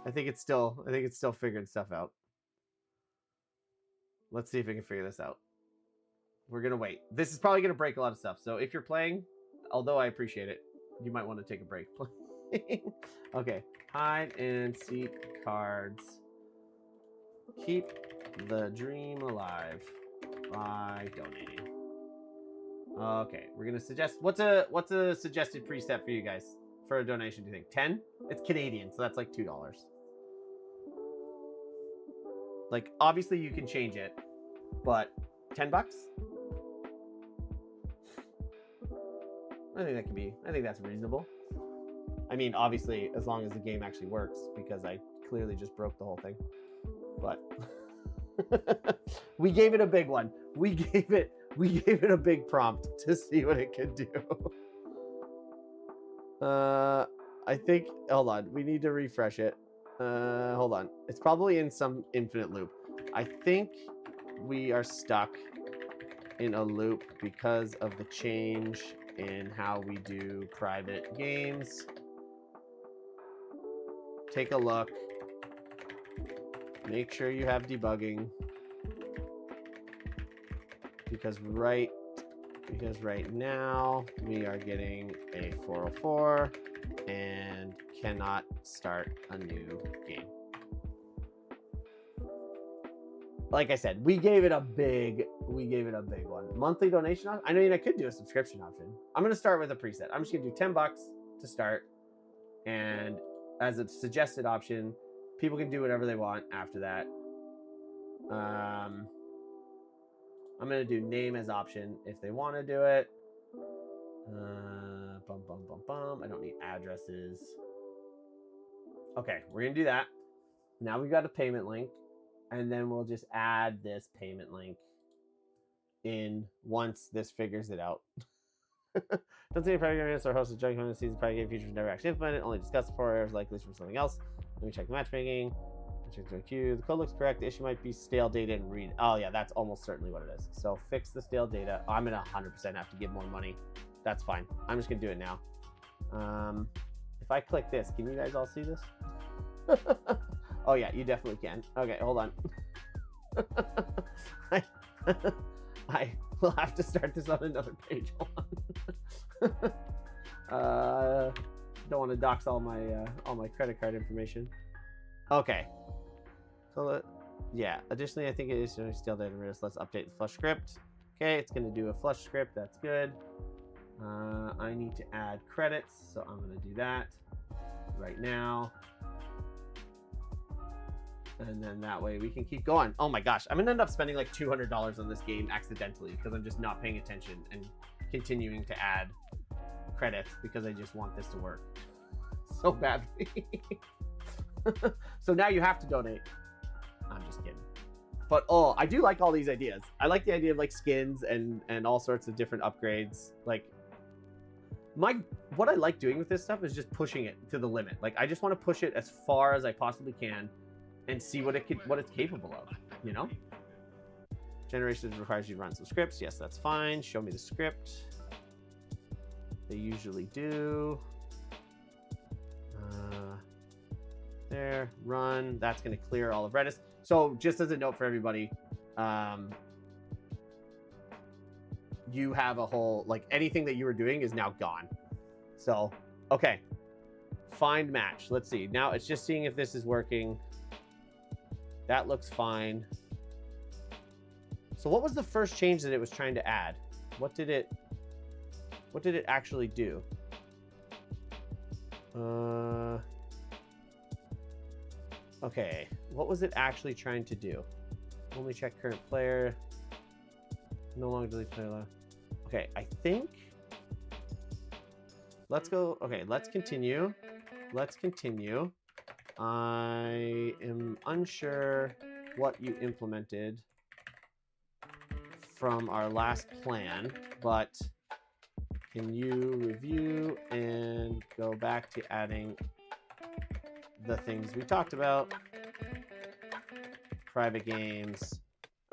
[SPEAKER 1] I think it's still figuring stuff out. Let's see if we can figure this out. We're gonna wait. This is probably gonna break a lot of stuff. So if you're playing, although I appreciate it, you might want to take a break. Okay, hide and seek cards. Keep the dream alive by donating. Okay, we're gonna suggest what's a suggested preset for you guys for a donation? Do you think 10? It's Canadian, so that's like $2. Like obviously you can change it, but $10? I think that can be. I think that's reasonable. I mean, obviously, as long as the game actually works, because I clearly just broke the whole thing. But we gave it a big one. We gave it a big prompt to see what it could do. I think. Hold on. We need to refresh it. Hold on. It's probably in some infinite loop. I think we are stuck in a loop because of the change in how we do private games. Take a look. Make sure you have debugging. Because right now we are getting a 404 and cannot start a new game. Like I said, we gave it a big one. Monthly donation option. I mean, I could do a subscription option. I'm gonna start with a preset. I'm just gonna do $10 to start, and as a suggested option, people can do whatever they want after that. I'm gonna do name as option if they want to do it. I don't need addresses. Okay, we're gonna do that. Now we've got a payment link, and then we'll just add this payment link in once this figures it out. Don't see any private game or host a judgment on the season private game features never actually implemented, only discussed before errors like this from something else. Let me check the matchmaking. Check the queue. The code looks correct. The issue might be stale data and read. Oh yeah, that's almost certainly what it is. So fix the stale data. I'm gonna 100% have to give more money. That's fine. I'm just gonna do it now. If I click this, can you guys all see this? Oh yeah, you definitely can. Okay, hold on. I will have to start this on another page. Hold on. Don't want to dox all my credit card information. Okay. So yeah. Additionally, I think it is still there. Let's update the flush script. Okay, it's going to do a flush script. That's good. I need to add credits, so I'm going to do that right now. And then that way we can keep going. Oh my gosh, I'm gonna end up spending like $200 on this game accidentally because I'm just not paying attention and continuing to add credits because I just want this to work so badly. So now you have to donate. I'm just kidding. But oh, I do like all these ideas. I like the idea of like skins and all sorts of different upgrades. Like what I like doing with this stuff is just pushing it to the limit. Like I just want to push it as far as I possibly can and see what it's capable of, you know? Generation requires you to run some scripts. Yes, that's fine. Show me the script. They usually do. There, run. That's going to clear all of Redis. So just as a note for everybody, you have a whole, like anything that you were doing is now gone. So, okay. Find match. Let's see. Now it's just seeing if this is working. That looks fine. So what was the first change that it was trying to add? What did it actually do? Okay, what was it actually trying to do? Only check current player. No longer delete player. Okay, I think. Let's go. Okay, let's continue. Let's continue. I am unsure what you implemented from our last plan, but can you review and go back to adding the things we talked about? Private games.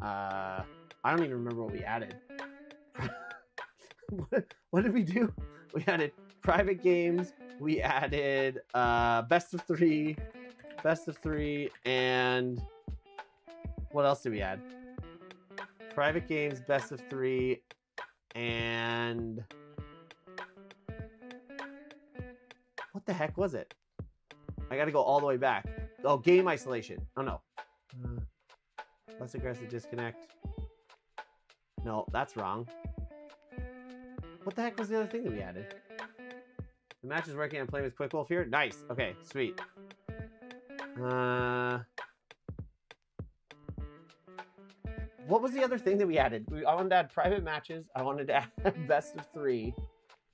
[SPEAKER 1] I don't even remember what we added. What did we do? We added private games, We added best of three, and what else did we add? Private games, best of three, and what the heck was it? I got to go all the way back. Oh, game isolation. Oh no. Less aggressive disconnect. No, that's wrong. What the heck was the other thing that we added? The match is working on playing with Quick Wolf here. Nice. Okay, sweet. What was the other thing that we added? I wanted to add private matches. I wanted to add best of three.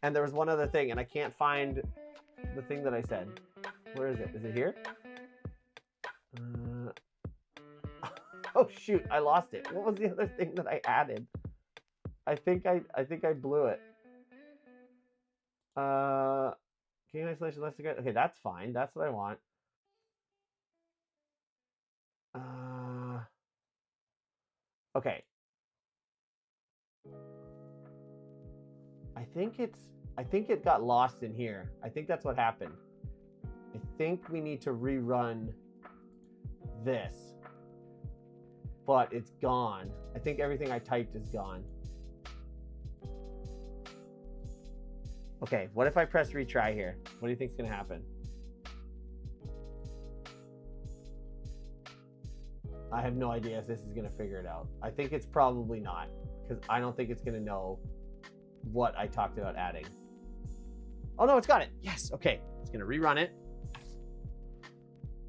[SPEAKER 1] And there was one other thing, and I can't find the thing that I said. Where is it? Is it here? Oh shoot, I lost it. What was the other thing that I added? I think I blew it. Game isolation less aggressive. Okay, that's fine. That's what I want. Okay. I think it got lost in here. I think that's what happened. I think we need to rerun this. But it's gone. I think everything I typed is gone. Okay, what if I press retry here? What do you think is going to happen? I have no idea if this is going to figure it out. I think it's probably not, because I don't think it's going to know what I talked about adding. Oh no, it's got it. Yes, okay. It's going to rerun it.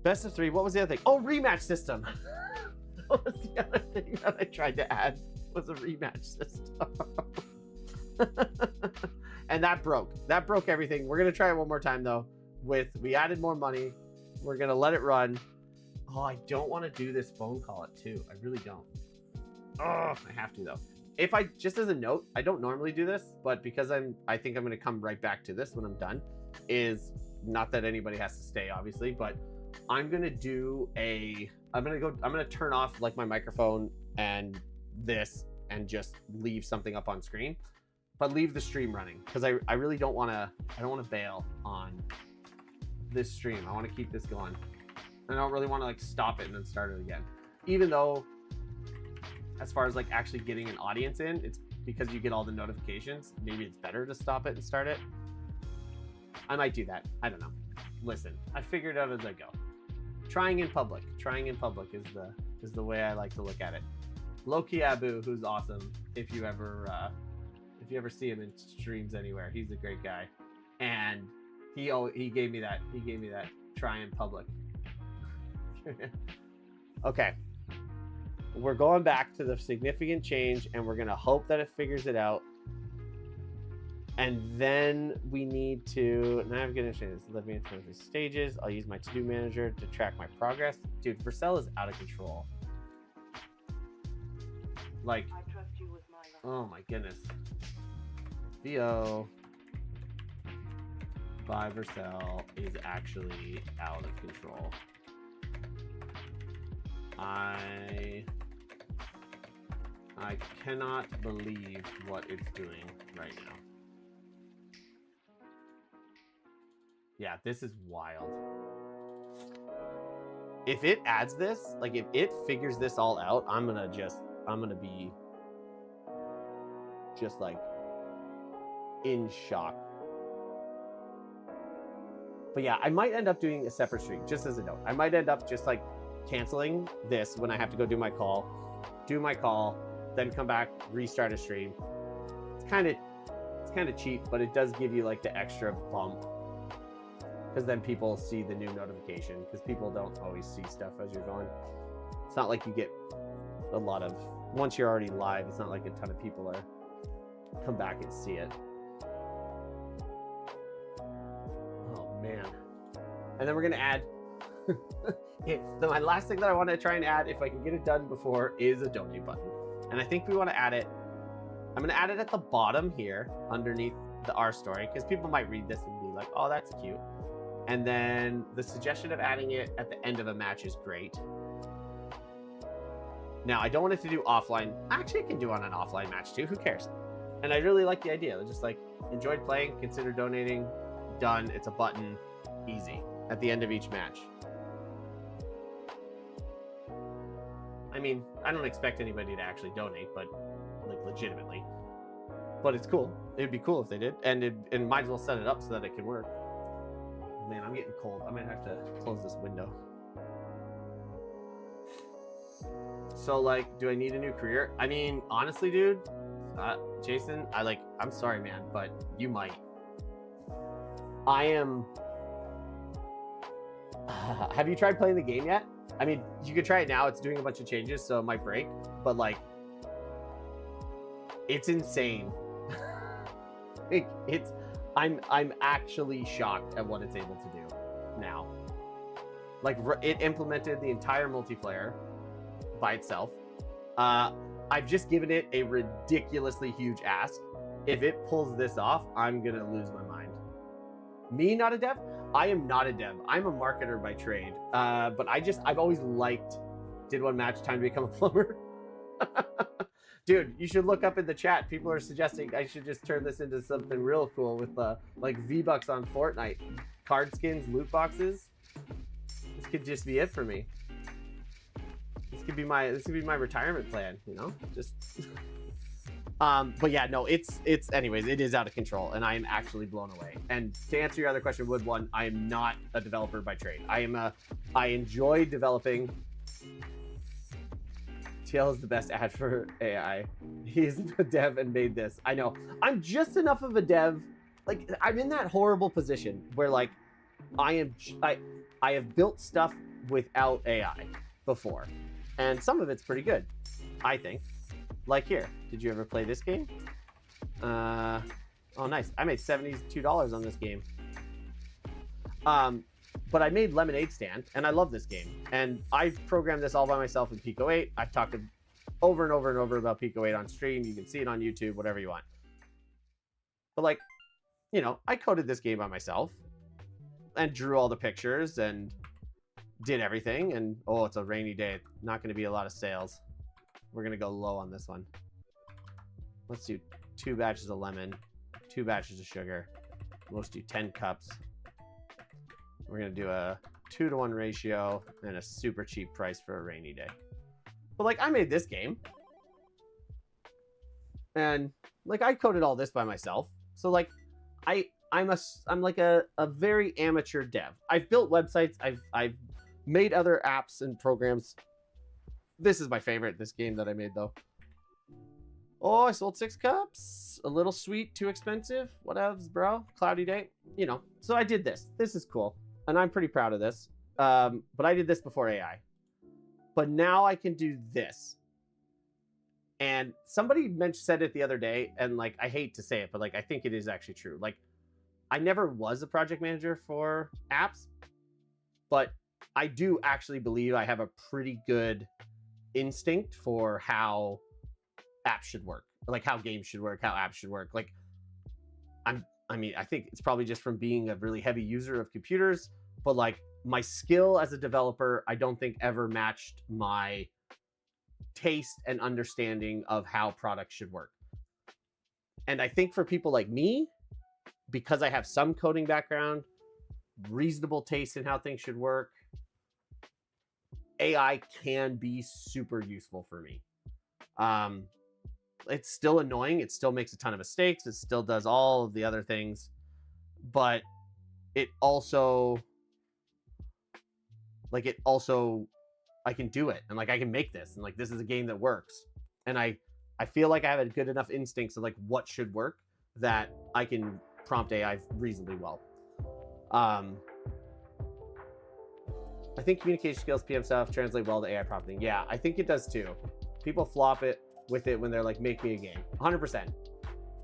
[SPEAKER 1] Best of three. What was the other thing? Oh, rematch system. What was the other thing that I tried to add? Was a rematch system. And that broke. That broke everything. We're going to try it one more time, though. We added more money. We're going to let it run. Oh, I don't want to do this phone call at 2. I really don't. Oh, I have to, though. If I, just as a note, I don't normally do this, but because I think I'm going to come right back to this when I'm done, is not that anybody has to stay, obviously, but I'm going to do I'm going to turn off like my microphone and this and just leave something up on screen, but leave the stream running because I really don't want to bail on this stream. I want to keep this going. I don't really want to like stop it and then start it again. Even though as far as like actually getting an audience in, it's because you get all the notifications. Maybe it's better to stop it and start it. I might do that. I don't know. Listen, I figure it out as I go. Trying in public is the way I like to look at it. Loki Abu, who's awesome. If you ever see him in streams anywhere, he's a great guy, and he gave me that try in public. Okay, we're going back to the significant change, and we're gonna hope that it figures it out. And then we need to navigate this. Let me into the stages. I'll use my to-do manager to track my progress. Dude, Vercel is out of control. Like, oh my goodness. VO by Vercel is actually out of control. I cannot believe what it's doing right now. Yeah, this is wild. If it adds this, like if it figures this all out, I'm gonna be just like in shock. But yeah, I might end up doing a separate stream, just as a note. I might end up just like canceling this when I have to go do my call, then come back, restart a stream. It's kind of cheap, but it does give you like the extra bump. Because then people see the new notification, because people don't always see stuff as you're going. It's not like you get a lot of, once you're already live, it's not like a ton of people come back and see it. Oh man. And then we're gonna add, my last thing that I want to try and add, if I can get it done before, is a donate button. And I think we want to add it, I'm gonna add it at the bottom here, underneath the R story, because people might read this and be like, oh, that's cute. And then the suggestion of adding it at the end of a match is great. Now, I don't want it to do offline. Actually, I can do on an offline match too. Who cares? And I really like the idea. Just like, enjoyed playing, consider donating. done. It's a button, easy at the end of each match. I mean, I don't expect anybody to actually donate, but like legitimately. But it's cool. It'd be cool if they did, and might as well set it up so that it can work. Man, I'm getting cold. I might have to close this window. So like, do I need a new career? I mean, honestly, dude, Jason, I'm sorry, man, but you might. I am. Have you tried playing the game yet? I mean, you could try it now. It's doing a bunch of changes, so it might break. But like, it's insane. I'm actually shocked at what it's able to do now. Like, it implemented the entire multiplayer by itself. I've just given it a ridiculously huge ask. If it pulls this off, I'm gonna lose my mind. Me, not a dev? I am not a dev. I'm a marketer by trade. But I've always liked did one match, time to become a plumber. Dude, you should look up in the chat. People are suggesting I should just turn this into something real cool with like V-Bucks on Fortnite. Card skins, loot boxes. This could just be it for me. This could be my retirement plan, you know? Just but yeah, no, anyways, it is out of control and I am actually blown away. And to answer your other question, Wood One, I am not a developer by trade. I enjoy developing. TL is the best ad for AI. He's a dev and made this. I know. I'm just enough of a dev. Like, I'm in that horrible position where like I have built stuff without AI before. And some of it's pretty good, I think. Like here. Did you ever play this game? Oh, nice. I made $72 on this game. But I made Lemonade Stand, and I love this game. And I programmed this all by myself in Pico 8. I've talked over and over and over about Pico 8 on stream. You can see it on YouTube, whatever you want. But like, you know, I coded this game by myself and drew all the pictures and did everything. And oh, it's a rainy day. Not going to be a lot of sales. We're going to go low on this one. Let's do 2 batches of lemon, 2 batches of sugar. Let's do 10 cups. We're going to do a 2-to-1 ratio and a super cheap price for a rainy day. But like, I made this game. And like, I coded all this by myself. So like, I'm like a very amateur dev. I've built websites. I've made other apps and programs. This is my favorite, this game that I made though. Oh, I sold 6 cups. A little sweet, too expensive. Whatevs, bro. Cloudy day. You know, so I did this. This is cool. And I'm pretty proud of this. But I did this before AI. But now I can do this. And somebody said it the other day, and like, I hate to say it, but like, I think it is actually true. Like, I never was a project manager for apps, but I do actually believe I have a pretty good instinct for how apps should work, like how games should work, how apps should work. Like, I mean, I think it's probably just from being a really heavy user of computers, but like my skill as a developer, I don't think ever matched my taste and understanding of how products should work. And I think for people like me, because I have some coding background, reasonable taste in how things should work, AI can be super useful for me. It's still annoying. It still makes a ton of mistakes. It still does all of the other things, but it also, I can do it. And like, I can make this, and like, this is a game that works. And I feel like I have a good enough instincts of like what should work that I can prompt AI reasonably well. I think communication skills, PM stuff, translate well to AI prompting. Yeah, I think it does too. People flop it with it when they're like, make me a game. 100%.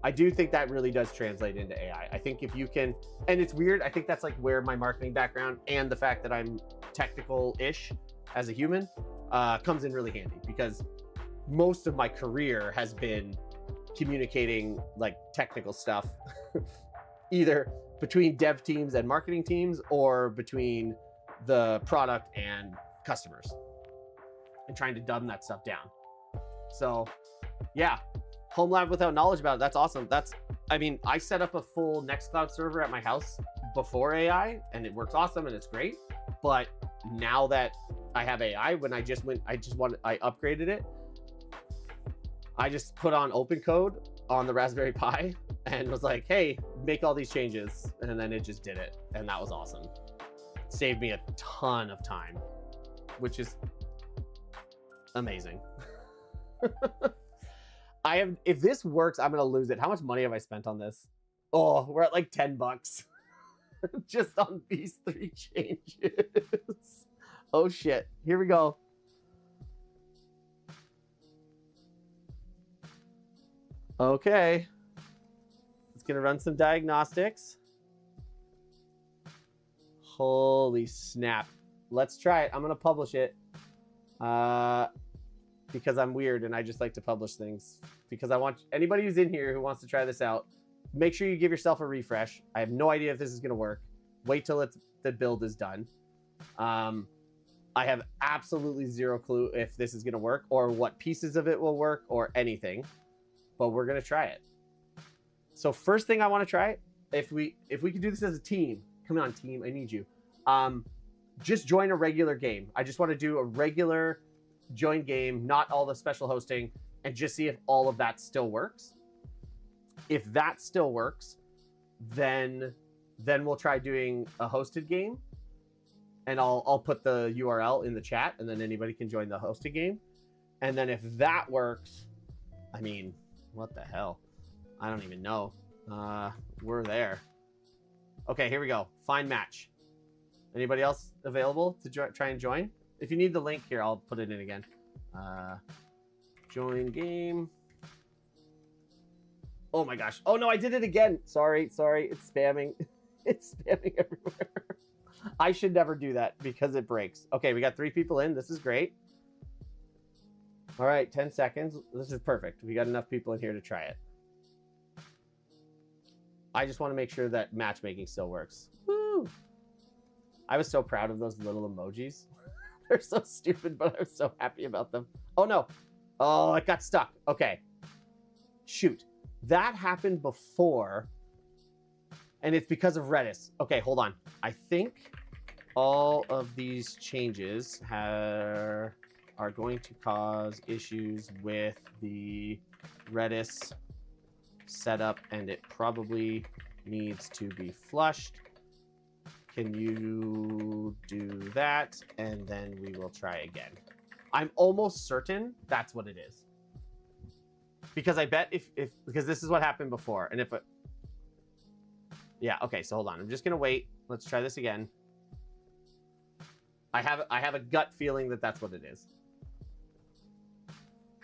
[SPEAKER 1] I do think that really does translate into AI. I think if you can, and it's weird, I think that's like where my marketing background and the fact that I'm technical-ish as a human comes in really handy, because most of my career has been communicating like technical stuff, either between dev teams and marketing teams, or between the product and customers, and trying to dumb that stuff down. So yeah, home lab without knowledge about it, that's awesome. That's I mean, I set up a full Nextcloud server at my house before AI, and it works awesome and it's great. But now that I have AI, when I upgraded it. I just put on open code on the Raspberry Pi and was like, hey, make all these changes. And then it just did it. And that was awesome. It saved me a ton of time, which is amazing. If this works, I'm going to lose it. How much money have I spent on this? Oh, we're at like $10 just on these 3 changes. Oh shit. Here we go. Okay. It's going to run some diagnostics. Holy snap. Let's try it. I'm going to publish it. Because I'm weird and I just like to publish things. Because I want anybody who's in here who wants to try this out, make sure you give yourself a refresh. I have no idea if this is going to work. Wait till the build is done. I have absolutely zero clue if this is going to work or what pieces of it will work or anything. But we're going to try it. So first thing I want to try, if we can do this as a team. Come on, team. I need you. Just join a regular game. I just want to do a regular join game, not all the special hosting, and just see if all of that still works. If that still works, then we'll try doing a hosted game. And I'll put the URL in the chat, and then anybody can join the hosted game. And then if that works, I mean, what the hell? I don't even know. We're there. Okay, here we go. Find match. Anybody else available to try and join? If you need the link here, I'll put it in again. Join game. Oh my gosh. Oh no, I did it again. Sorry. It's spamming. It's spamming everywhere. I should never do that because it breaks. Okay, we got 3 people in. This is great. All right, 10 seconds. This is perfect. We got enough people in here to try it. I just want to make sure that matchmaking still works. Woo! I was so proud of those little emojis. They're so stupid, but I was so happy about them. Oh no. Oh, it got stuck. Okay. Shoot. That happened before, and it's because of Redis. Okay, hold on. I think all of these changes are going to cause issues with the Redis setup, and it probably needs to be flushed. Can you do that? And then we will try again. I'm almost certain that's what it is. Because I bet because this is what happened before. And yeah, okay, so hold on. I'm just gonna wait. Let's try this again. I have a gut feeling that that's what it is.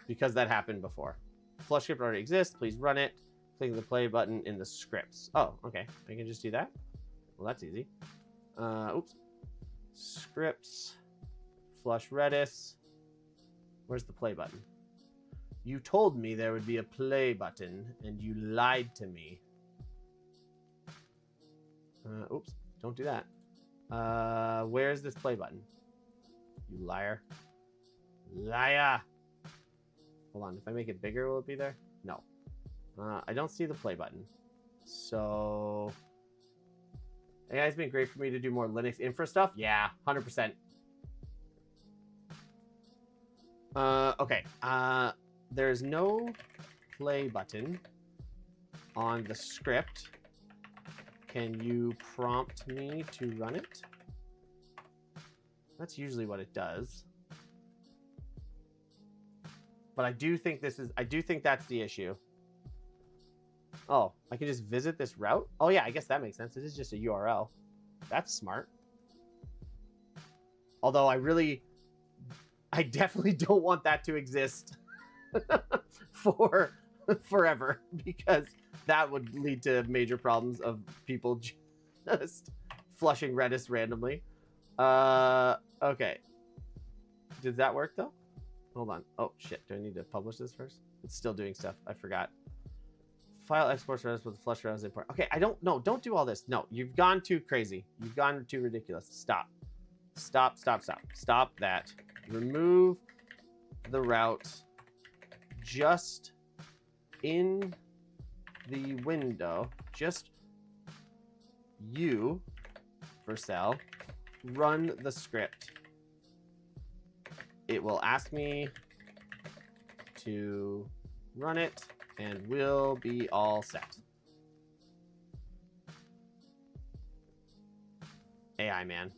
[SPEAKER 1] Because that happened before. Flush script already exists. Please run it. Click the play button in the scripts. Oh, okay. I can just do that. Well, that's easy. Oops. Scripts. Flush Redis. Where's the play button? You told me there would be a play button, and you lied to me. Oops. Don't do that. Where's this play button? You liar. Liar! Hold on. If I make it bigger, will it be there? No. I don't see the play button. So... AI's been great for me to do more Linux infra stuff. Yeah, 100%. Okay. There's no play button on the script. Can you prompt me to run it? That's usually what it does. But I do think that's the issue. Oh, I can just visit this route? Oh yeah, I guess that makes sense. It is just a URL. That's smart. Although I definitely don't want that to exist for forever, because that would lead to major problems of people just flushing Redis randomly. Okay. Did that work though? Hold on. Oh shit, do I need to publish this first? It's still doing stuff. I forgot. File exports Redis with flush Redis import. Okay, don't do all this. No, you've gone too crazy. You've gone too ridiculous. Stop. Stop that. Remove the route just in the window, just you, Vercel, run the script. It will ask me to run it, and we'll be all set. AI, man.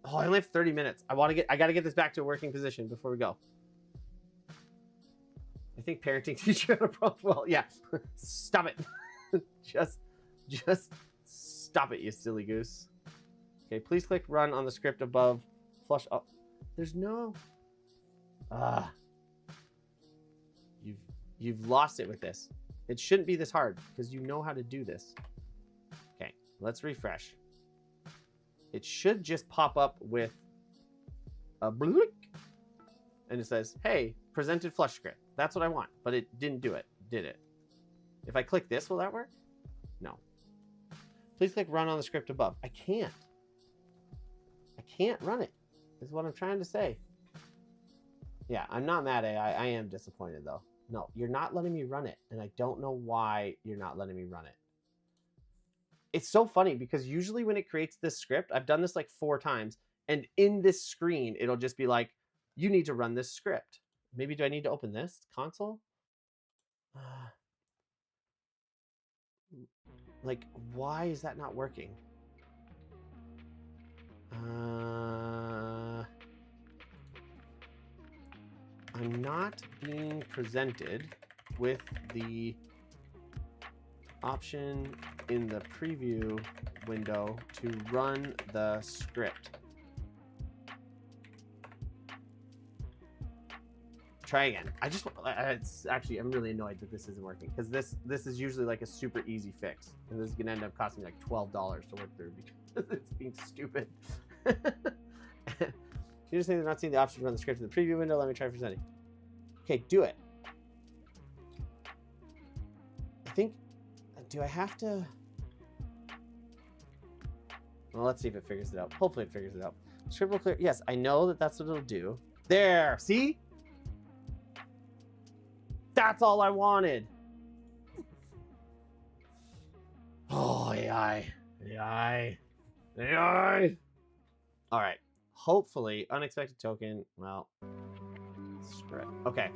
[SPEAKER 1] Oh, I only have 30 minutes. I gotta get this back to a working position before we go. I think parenting teacher had a problem. Well, yeah. Stop it. just stop it, you silly goose. Okay, please click run on the script above. Flush up. There's no. You've lost it with this. It shouldn't be this hard because you know how to do this. Okay, let's refresh. It should just pop up with a blink, and it says, "Hey, presented flush script." That's what I want, but it didn't do it, did it? If I click this, will that work? No. Please click run on the script above. I can't run it, is what I'm trying to say. Yeah, I'm not mad at AI. I am disappointed, though. No, you're not letting me run it, and I don't know why you're not letting me run it. It's so funny, because usually when it creates this script, I've done this like 4 times, and in this screen, it'll just be like, you need to run this script. Maybe do I need to open this console? Like, why is that not working? I'm not being presented with the option in the preview window to run the script. Try again. It's actually, I'm really annoyed that this isn't working, because this is usually like a super easy fix, and this is gonna end up costing me like $12 to work through because it's being stupid. You just think they're not seeing the option to run the script in the preview window. Let me try presenting. Okay, do it. I think, do I have to? Well, let's see if it figures it out. Hopefully it figures it out. Script will clear. Yes, I know that that's what it'll do. There, see? That's all I wanted. Oh, AI. All right. Hopefully, unexpected token. Well, script. Okay.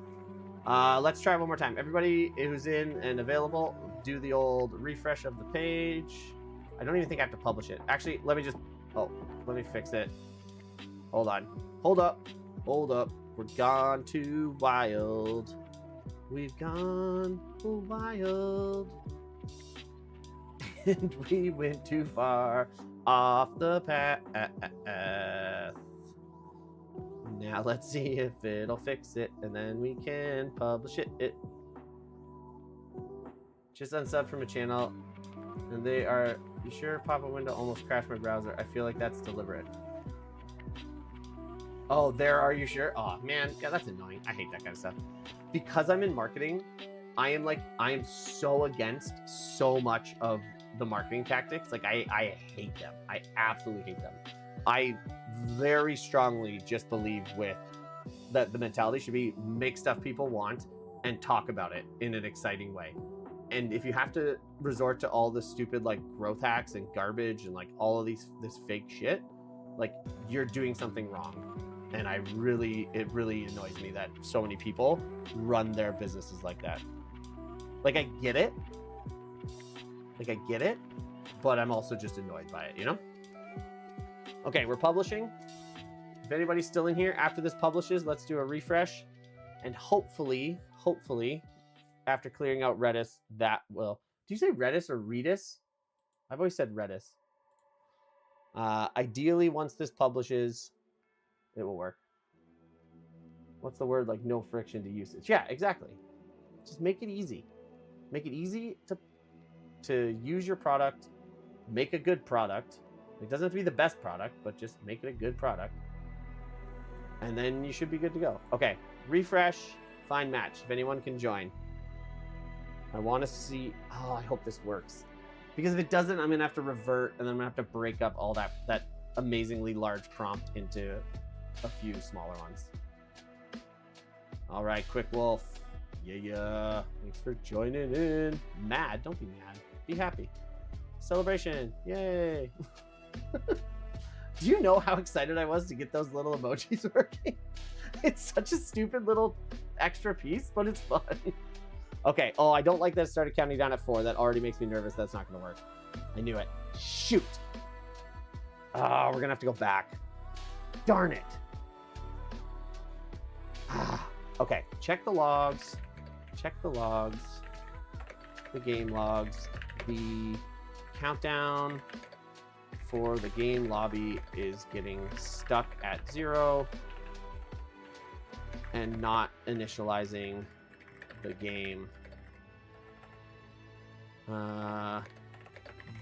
[SPEAKER 1] Let's try one more time. Everybody who's in and available, do the old refresh of the page. I don't even think I have to publish it. Actually, let me fix it. Hold on. Hold up. We're gone too wild. We've gone wild. And we went too far off the path. Now let's see if it'll fix it, and then we can publish it. Just unsub from a channel, and they are, you sure pop-up window almost crashed my browser? I feel like that's deliberate. Oh, there, are you sure? Oh man, yeah, that's annoying. I hate that kind of stuff. Because I'm in marketing, I am so against so much of the marketing tactics. Like I hate them. I absolutely hate them. I very strongly just believe with that the mentality should be make stuff people want and talk about it in an exciting way. And if you have to resort to all this stupid like growth hacks and garbage and like all of this fake shit, like you're doing something wrong. And it really annoys me that so many people run their businesses like that. Like I get it, but I'm also just annoyed by it, you know? Okay, we're publishing. If anybody's still in here after this publishes, let's do a refresh. And hopefully, after clearing out Redis, that will... Do you say Redis or Redis? I've always said Redis. Ideally, once this publishes, it will work. What's the word? Like no friction to usage. Yeah, exactly. Just make it easy. Make it easy to use your product. Make a good product. It doesn't have to be the best product, but just make it a good product. And then you should be good to go. Okay, refresh, find match. If anyone can join. I want to see... Oh, I hope this works. Because if it doesn't, I'm going to have to revert, and then I'm going to have to break up all that amazingly large prompt into a few smaller ones. All right, Quick Wolf. Yeah. Thanks for joining in. Mad. Don't be mad. Be happy. Celebration. Yay. Do you know how excited I was to get those little emojis working? It's such a stupid little extra piece, but it's fun. Okay. Oh, I don't like that it started counting down at 4. That already makes me nervous. That's not going to work. I knew it. Shoot. Oh, we're going to have to go back. Darn it. Okay. Check the logs. Check the logs. The game logs. The countdown for the game lobby is getting stuck at 0 and not initializing the game.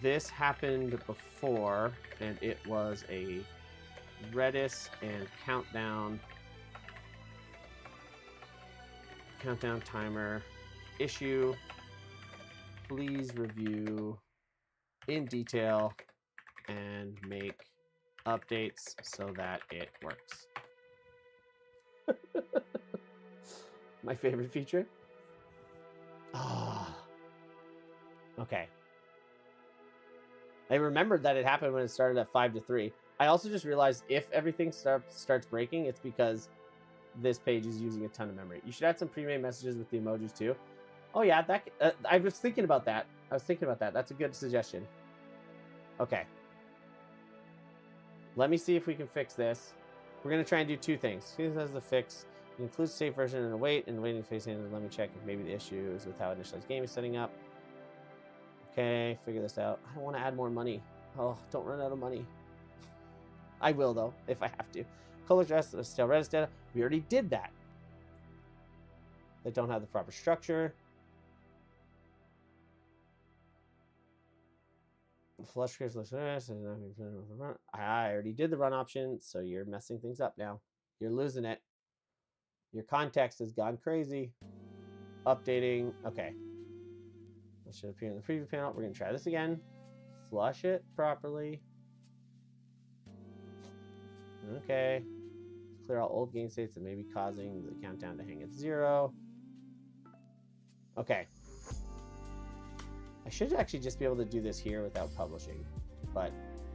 [SPEAKER 1] This happened before, and it was a Redis and countdown timer issue. Please review in detail and make updates so that it works. My favorite feature. Ah. Okay. I remembered that it happened when it started at 5 to 3. I also just realized if everything starts breaking, it's because this page is using a ton of memory. You should add some pre-made messages with the emojis too. Oh yeah, that I was thinking about that. That's a good suggestion. Okay. Let me see if we can fix this. We're gonna try and do 2 things. This has the fix. It includes safe version and await, and the waiting phase. And let me check if maybe the issue is with how initialized game is setting up. Okay, figure this out. I don't want to add more money. Oh, don't run out of money. I will though, if I have to. Color address, still Redis data. We already did that. They don't have the proper structure. Flush clears I already did the run option, so you're messing things up now. You're losing it. Your context has gone crazy. Updating. Okay. That should appear in the preview panel. We're going to try this again. Flush it properly. Okay. Clear all old game states that may be causing the countdown to hang at 0. Okay. I should actually just be able to do this here without publishing, but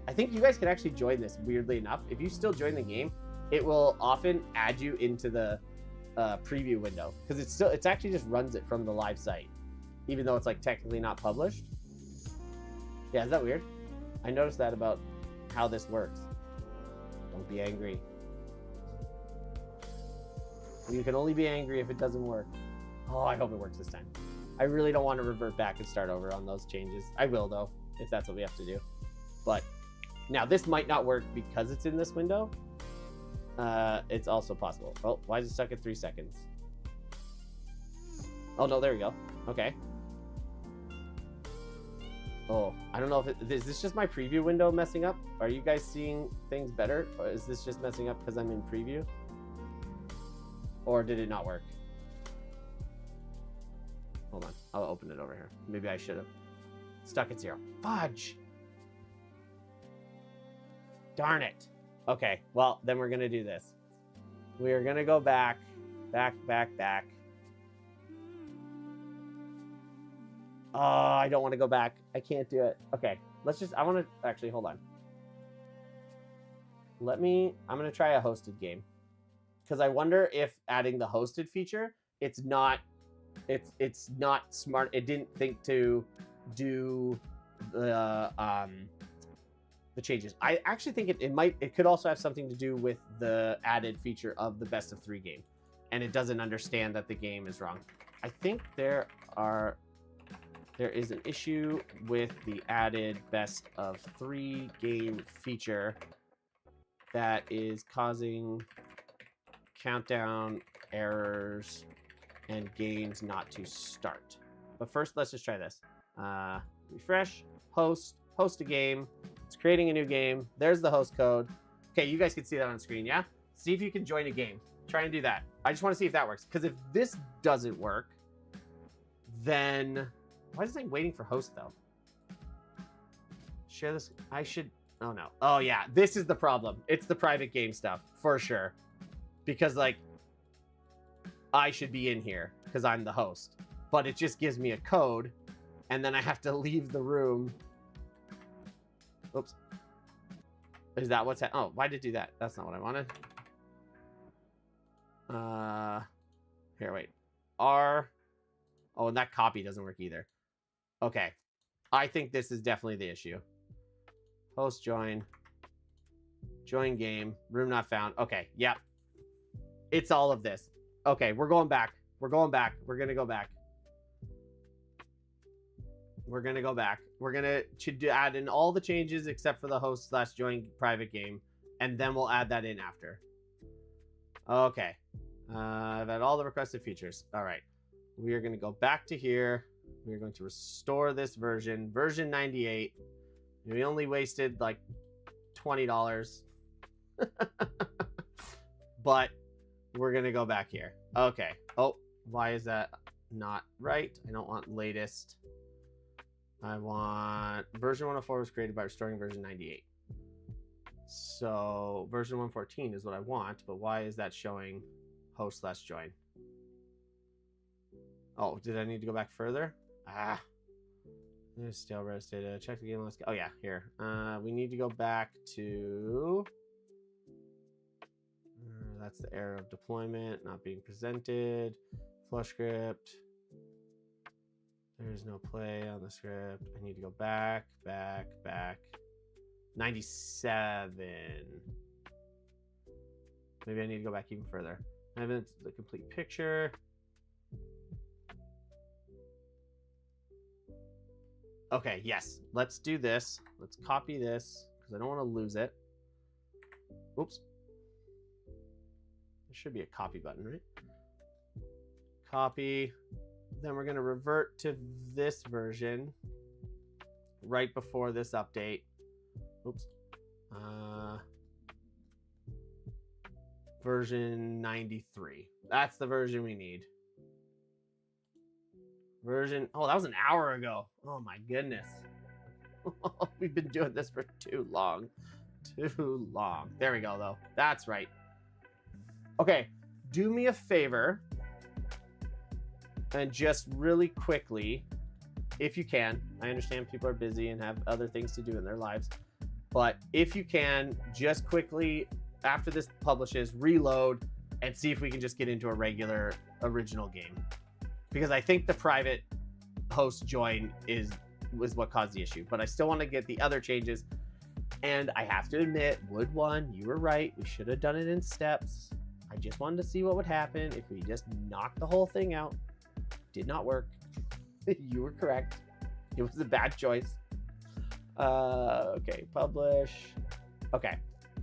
[SPEAKER 1] I think you guys can actually join this, weirdly enough. If you still join the game, it will often add you into the preview window, because it's actually just runs it from the live site, even though it's like technically not published. Yeah, is that weird? I noticed that about how this works. Don't be angry. You can only be angry if it doesn't work. Oh, I hope it works this time. I really don't want to revert back and start over on those changes. I will, though, if that's what we have to do. But now this might not work because it's in this window. It's also possible. Oh, why is it stuck at 3 seconds? Oh, no, there we go. Okay. Oh, I don't know if is this just my preview window messing up? Are you guys seeing things better? Or is this just messing up because I'm in preview? Or did it not work? Hold on, I'll open it over here. Maybe I should have. Stuck at 0. Fudge! Darn it. Okay, well, then we're gonna do this. We are gonna go back. Oh, I don't want to go back. I can't do it. Okay, let's just, I want to, actually, hold on. I'm gonna try a hosted game. Because I wonder if adding the hosted feature, it's not smart. It didn't think to do the changes. I actually think it could also have something to do with the added feature of the best of 3 game, and it doesn't understand that the game is wrong. I think there is an issue with the added best of 3 game feature that is causing countdown errors and games not to start. But first, let's just try this. Refresh, host a game. It's creating a new game. There's the host code. Okay, you guys can see that on screen, yeah? See if you can join a game. Try and do that. I just want to see if that works. Because if this doesn't work, then... Why is it saying waiting for host, though? Share this. I should... Oh, no. Oh, yeah. This is the problem. It's the private game stuff, for sure. Because, like... I should be in here because I'm the host. But it just gives me a code, and then I have to leave the room. Oops. Is that what's oh, why did it do that? That's not what I wanted. Here, wait. R. Oh, and that copy doesn't work either. Okay. I think this is definitely the issue. Host join. Join game. Room not found. Okay, yep. It's all of this. Okay, we're going back. We're going back. We're going to go back. We're going to go back. We're going to add in all the changes except for the host / join private game. And then we'll add that in after. Okay. I've had all the requested features. All right. We are going to go back to here. We're going to restore this version. Version 98. We only wasted like $20. But we're going to go back here. Okay. Oh, why is that not right? I don't want latest. I want version 104 was created by restoring version 98. So version 114 is what I want, but why is that showing host / join? Oh, did I need to go back further? Ah, there's still Redis data. Check the game. Let's go. Oh yeah, here. We need to go back to. That's the error of deployment not being presented. Flush script. There's no play on the script. I need to go back. 97. Maybe I need to go back even further. I haven't the complete picture. Okay, yes. Let's do this. Let's copy this because I don't want to lose it. Oops. There should be a copy button, right? Copy. Then we're going to revert to this version right before this update. Oops. Version 93. That's the version we need. Version. Oh, that was an hour ago. Oh my goodness. We've been doing this for too long. Too long. There we go, though. That's right. Okay. Do me a favor. And just really quickly, if you can, I understand people are busy and have other things to do in their lives, but if you can, just quickly, after this publishes, reload and see if we can just get into a regular original game. Because I think the private host join was what caused the issue, but I still want to get the other changes. And I have to admit, Wood 1, you were right. We should have done it in steps. I just wanted to see what would happen if we just knocked the whole thing out. Did not work. You were correct. It was a bad choice. Okay, publish. Okay,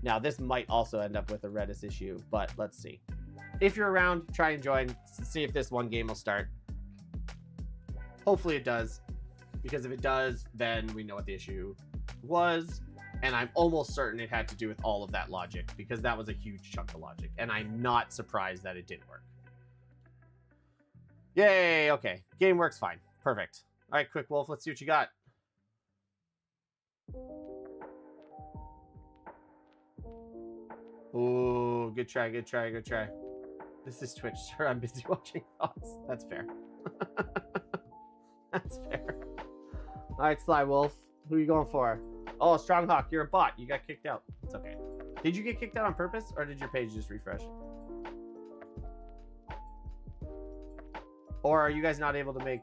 [SPEAKER 1] now this might also end up with a Redis issue, but let's see. If you're around, try and join. See if this one game will start. Hopefully it does, because if it does, then we know what the issue was, and I'm almost certain it had to do with all of that logic, because that was a huge chunk of logic, and I'm not surprised that it didn't work. Yay, okay. Game works fine. Perfect. All right, Quick Wolf, let's see what you got. Ooh, good try, good try, good try. This is Twitch, sir. I'm busy watching thoughts. That's fair. That's fair. All right, Sly Wolf. Who are you going for? Oh, Stronghawk, you're a bot. You got kicked out. It's okay. Did you get kicked out on purpose, or did your page just refresh? Or are you guys not able to make...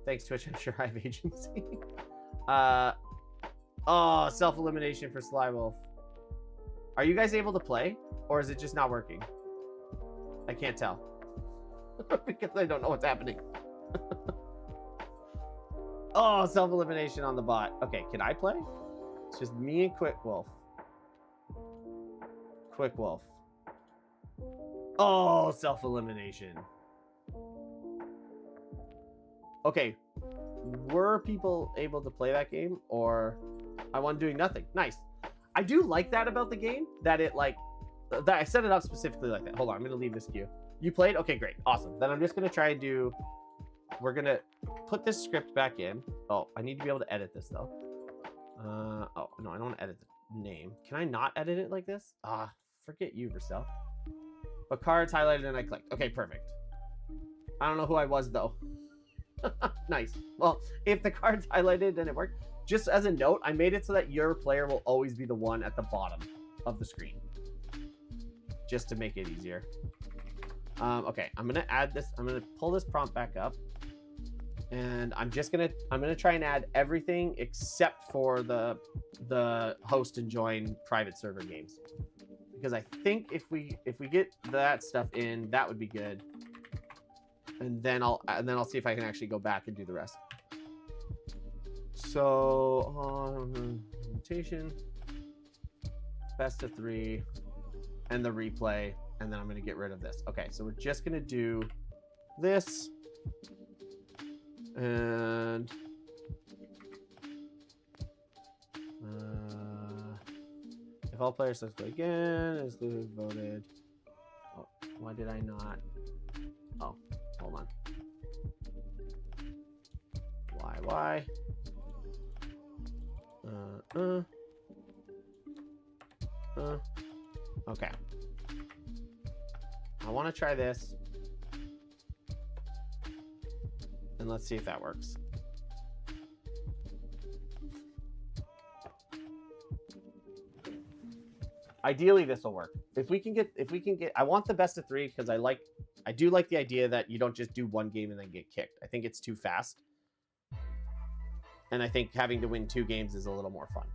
[SPEAKER 1] Thanks, Twitch. I'm sure I have agency. Oh, self-elimination for Sly Wolf. Are you guys able to play? Or is it just not working? I can't tell. Because I don't know what's happening. Oh, self-elimination on the bot. Okay, can I play? It's just me and Quick Wolf. Quick Wolf. Oh, self-elimination. Okay. Were people able to play that game? Or I won doing nothing? Nice. I do like that about the game. That it like... that I set it up specifically like that. Hold on. I'm going to leave this queue. You played? Okay, great. Awesome. Then I'm just going to try and do... We're going to put this script back in. Oh, I need to be able to edit this, though. Oh, no. I don't want to edit the name. Can I not edit it like this? Ah, forget you, Vercel. But cards highlighted and I clicked. Okay, perfect. I don't know who I was though. Nice. Well, if the card's highlighted, then it worked. Just as a note, I made it so that your player will always be the one at the bottom of the screen, just to make it easier. Okay, I'm gonna add this. I'm gonna pull this prompt back up, and I'm gonna try and add everything except for the host and join private server games, because I think if we get that stuff in, that would be good. And then I'll see if I can actually go back and do the rest. So rotation, best of 3, and the replay, and then I'm gonna get rid of this. Okay, so we're just gonna do this, and if all players play again, is voted. Oh, why did I not? Oh. Hold on. Why? Okay. I want to try this. And let's see if that works. Ideally, this will work. If we can get, I want the best of 3 because I do like the idea that you don't just do one game and then get kicked. I think it's too fast. And I think having to win 2 games is a little more fun.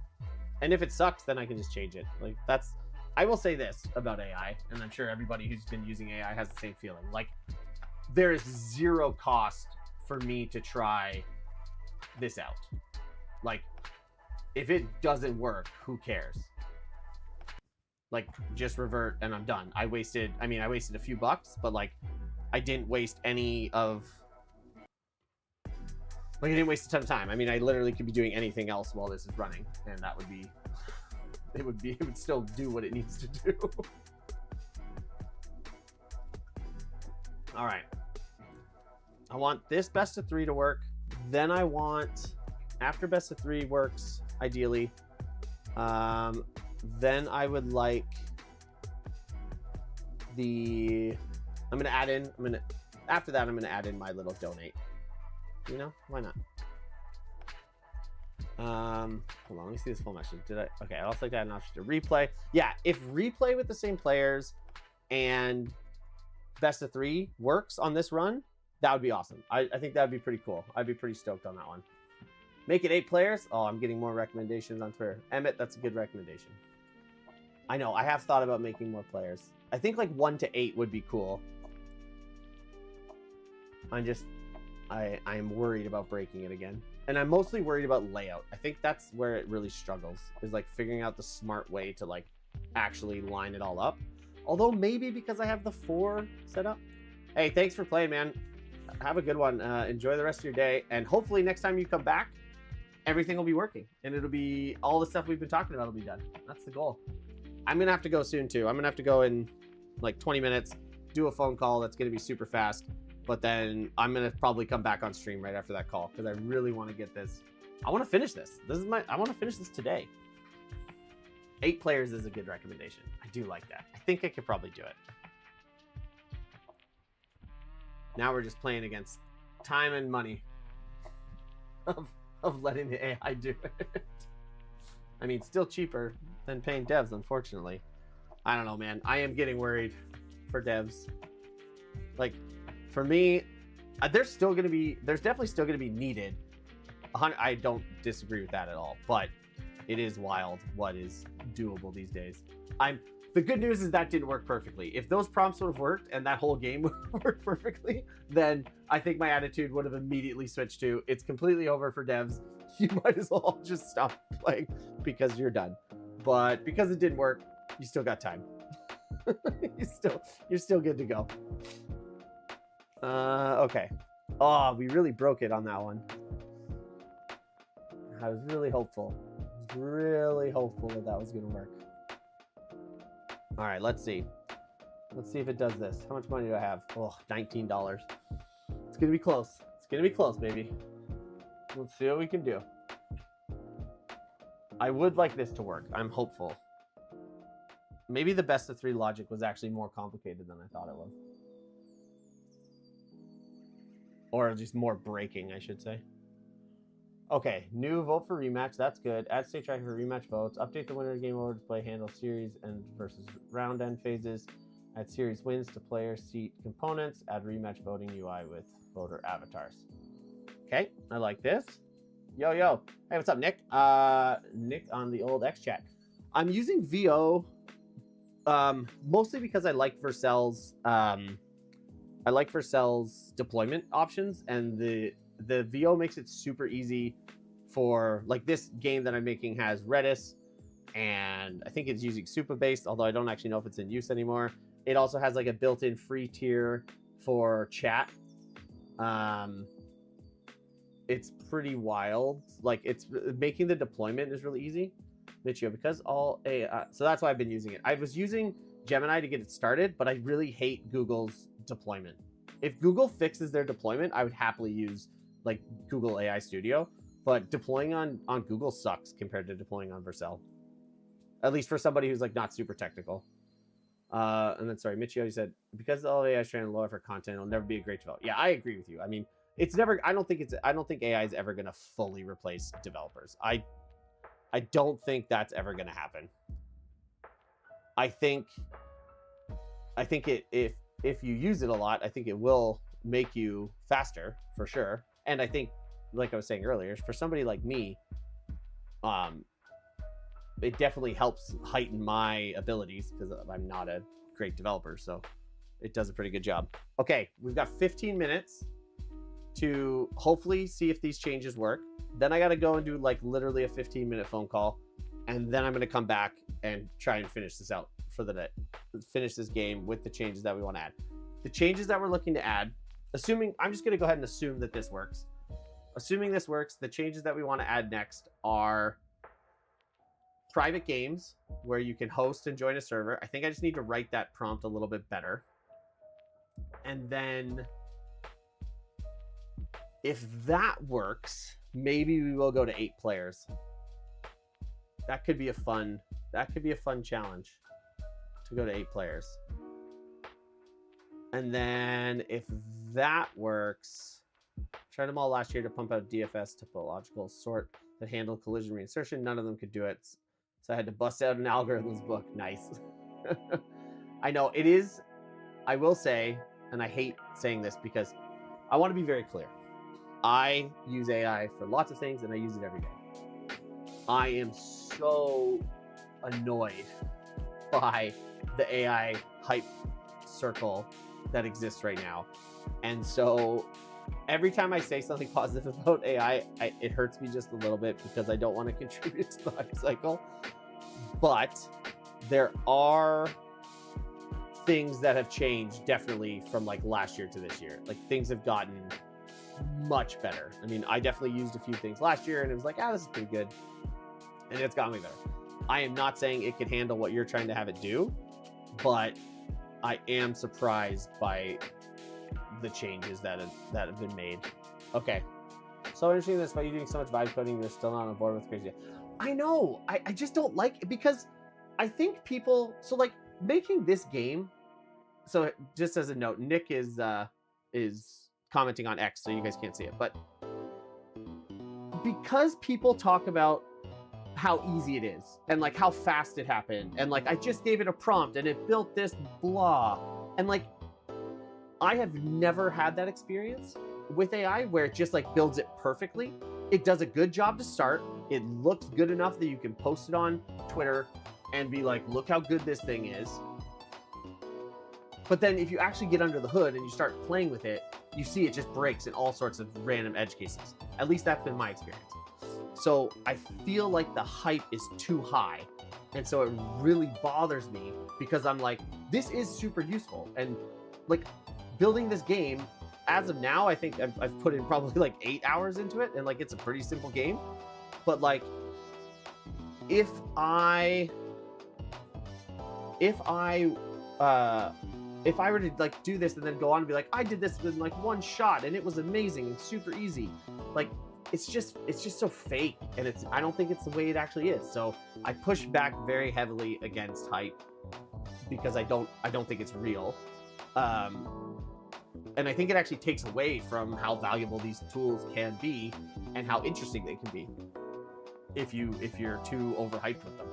[SPEAKER 1] And if it sucks, then I can just change it. Like, that's, I will say this about AI, and I'm sure everybody who's been using AI has the same feeling. Like, there is 0 cost for me to try this out. Like, if it doesn't work, who cares? Like, just revert and I'm done. I wasted a few bucks, but like, I didn't waste any of, like, I didn't waste a ton of time. I mean, I literally could be doing anything else while this is running, and that would be, it would still do what it needs to do. All right. I want this best of 3 to work. Then I want, after best of 3 works, ideally, then I would like after that, I'm gonna add in my little donate. You know, why not? Hold on, let me see this full message. Okay, I'd also like to add an option to replay. Yeah, if replay with the same players and best of 3 works on this run, that would be awesome. I think that would be pretty cool. I'd be pretty stoked on that one. Make it 8 players. Oh, I'm getting more recommendations on Twitter. Emmett, that's a good recommendation. I know, I have thought about making more players. I think like 1 to 8 would be cool. I'm worried about breaking it again. And I'm mostly worried about layout. I think that's where it really struggles, is like figuring out the smart way to like actually line it all up. Although maybe because I have the 4 set up. Hey, thanks for playing, man. Have a good one. Enjoy the rest of your day. And hopefully next time you come back, everything will be working. And it'll be, all the stuff we've been talking about will be done. That's the goal. I'm going to have to go soon too. I'm going to have to go in like 20 minutes, do a phone call that's going to be super fast. But then I'm going to probably come back on stream right after that call because I really want to get this. I want to finish this. I want to finish this today. 8 players is a good recommendation. I do like that. I think I could probably do it. Now we're just playing against time and money of letting the AI do it. I mean, still cheaper than paying devs, unfortunately. I don't know, man. I am getting worried for devs. Like, for me, there's definitely still going to be needed. I don't disagree with that at all, but it is wild what is doable these days. The good news is that didn't work perfectly. If those prompts would have worked and that whole game would have worked perfectly, then I think my attitude would have immediately switched to, it's completely over for devs. You might as well just stop playing because you're done. But because it didn't work, you still got time. You're still good to go. Okay. Oh, we really broke it on that one. I was really hopeful. I was really hopeful that that was going to work. All right, let's see. Let's see if it does this. How much money do I have? Oh, $19. It's going to be close. It's going to be close, baby. Let's see what we can do. I would like this to work. I'm hopeful. Maybe the best of 3 logic was actually more complicated than I thought it was. Or just more breaking, I should say. Okay, new vote for rematch. That's good. Add state tracking for rematch votes. Update the winner game over display. Handle series and versus round end phases. Add series wins to player seat components. Add rematch voting UI with voter avatars. Okay, I like this. Yo. Hey, what's up, Nick? Nick on the old X chat. I'm using VO mostly because I like Vercel's deployment options, and the VO makes it super easy for, like, this game that I'm making has Redis, and I think it's using Supabase, although I don't actually know if it's in use anymore. It also has like a built-in free tier for chat. It's pretty wild. Like, it's making the deployment is really easy. Michio, because all AI, so that's why I've been using it. I was using Gemini to get it started, but I really hate Google's deployment. If Google fixes their deployment, I would happily use like Google AI Studio, but deploying on Google sucks compared to deploying on Vercel. At least for somebody who's like not super technical. And then, sorry, Michio, you said, because all AI is trying to lower for content, it'll never be a great developer. Yeah, I agree with you. I mean, it's never, I don't think AI is ever going to fully replace developers. I don't think that's ever going to happen. I think if you use it a lot, I think it will make you faster for sure. And I think, like I was saying earlier, for somebody like me, it definitely helps heighten my abilities because I'm not a great developer. So it does a pretty good job. Okay, we've got 15 minutes to hopefully see if these changes work. Then I got to go and do like literally a 15-minute phone call. And then I'm going to come back and try and finish this out for the day. Finish this game with the changes that we want to add. The changes that we're looking to add, assuming, I'm just going to go ahead and assume that this works. Assuming this works, the changes that we want to add next are private games where you can host and join a server. I think I just need to write that prompt a little bit better. And then if that works, maybe we will go to 8 players. That could be a fun challenge to go to 8 players. And then if that works, tried them all last year to pump out DFS topological sort that handled collision reinsertion. None of them could do it. So I had to bust out an algorithms book. Nice. I know it is, I will say, and I hate saying this because I want to be very clear. I use AI for lots of things and I use it every day. I am so annoyed by the AI hype circle that exists right now. And so every time I say something positive about AI, it hurts me just a little bit because I don't want to contribute to the hype cycle. But there are things that have changed definitely from like last year to this year. Like things have gotten much better. I mean, I definitely used a few things last year and it was like, this is pretty good. And it's gotten me better. I am not saying it can handle what you're trying to have it do, but I am surprised by the changes that have been made. Okay. So interesting this by you doing so much vibe coding, you're still not on board with crazy. I know. I just don't like it because I think people, so like making this game. So just as a note, Nick is commenting on X, so you guys can't see it, but because people talk about how easy it is and like how fast it happened and like I just gave it a prompt and it built this blah, and like I have never had that experience with AI where it just like builds it perfectly. It does a good job to start. It looks good enough that you can post it on Twitter and be like, look how good this thing is. But then if you actually get under the hood and you start playing with it, you see it just breaks in all sorts of random edge cases. At least that's been my experience. So I feel like the hype is too high. And so it really bothers me because I'm like, this is super useful. And like building this game, as of now, I think I've put in probably like 8 hours into it. And like, it's a pretty simple game. But like, if I were to like do this and then go on and be like, I did this in like one shot and it was amazing and super easy. Like, it's just so fake, and I don't think it's the way it actually is. So I push back very heavily against hype because I don't think it's real. And I think it actually takes away from how valuable these tools can be and how interesting they can be if you're too overhyped with them.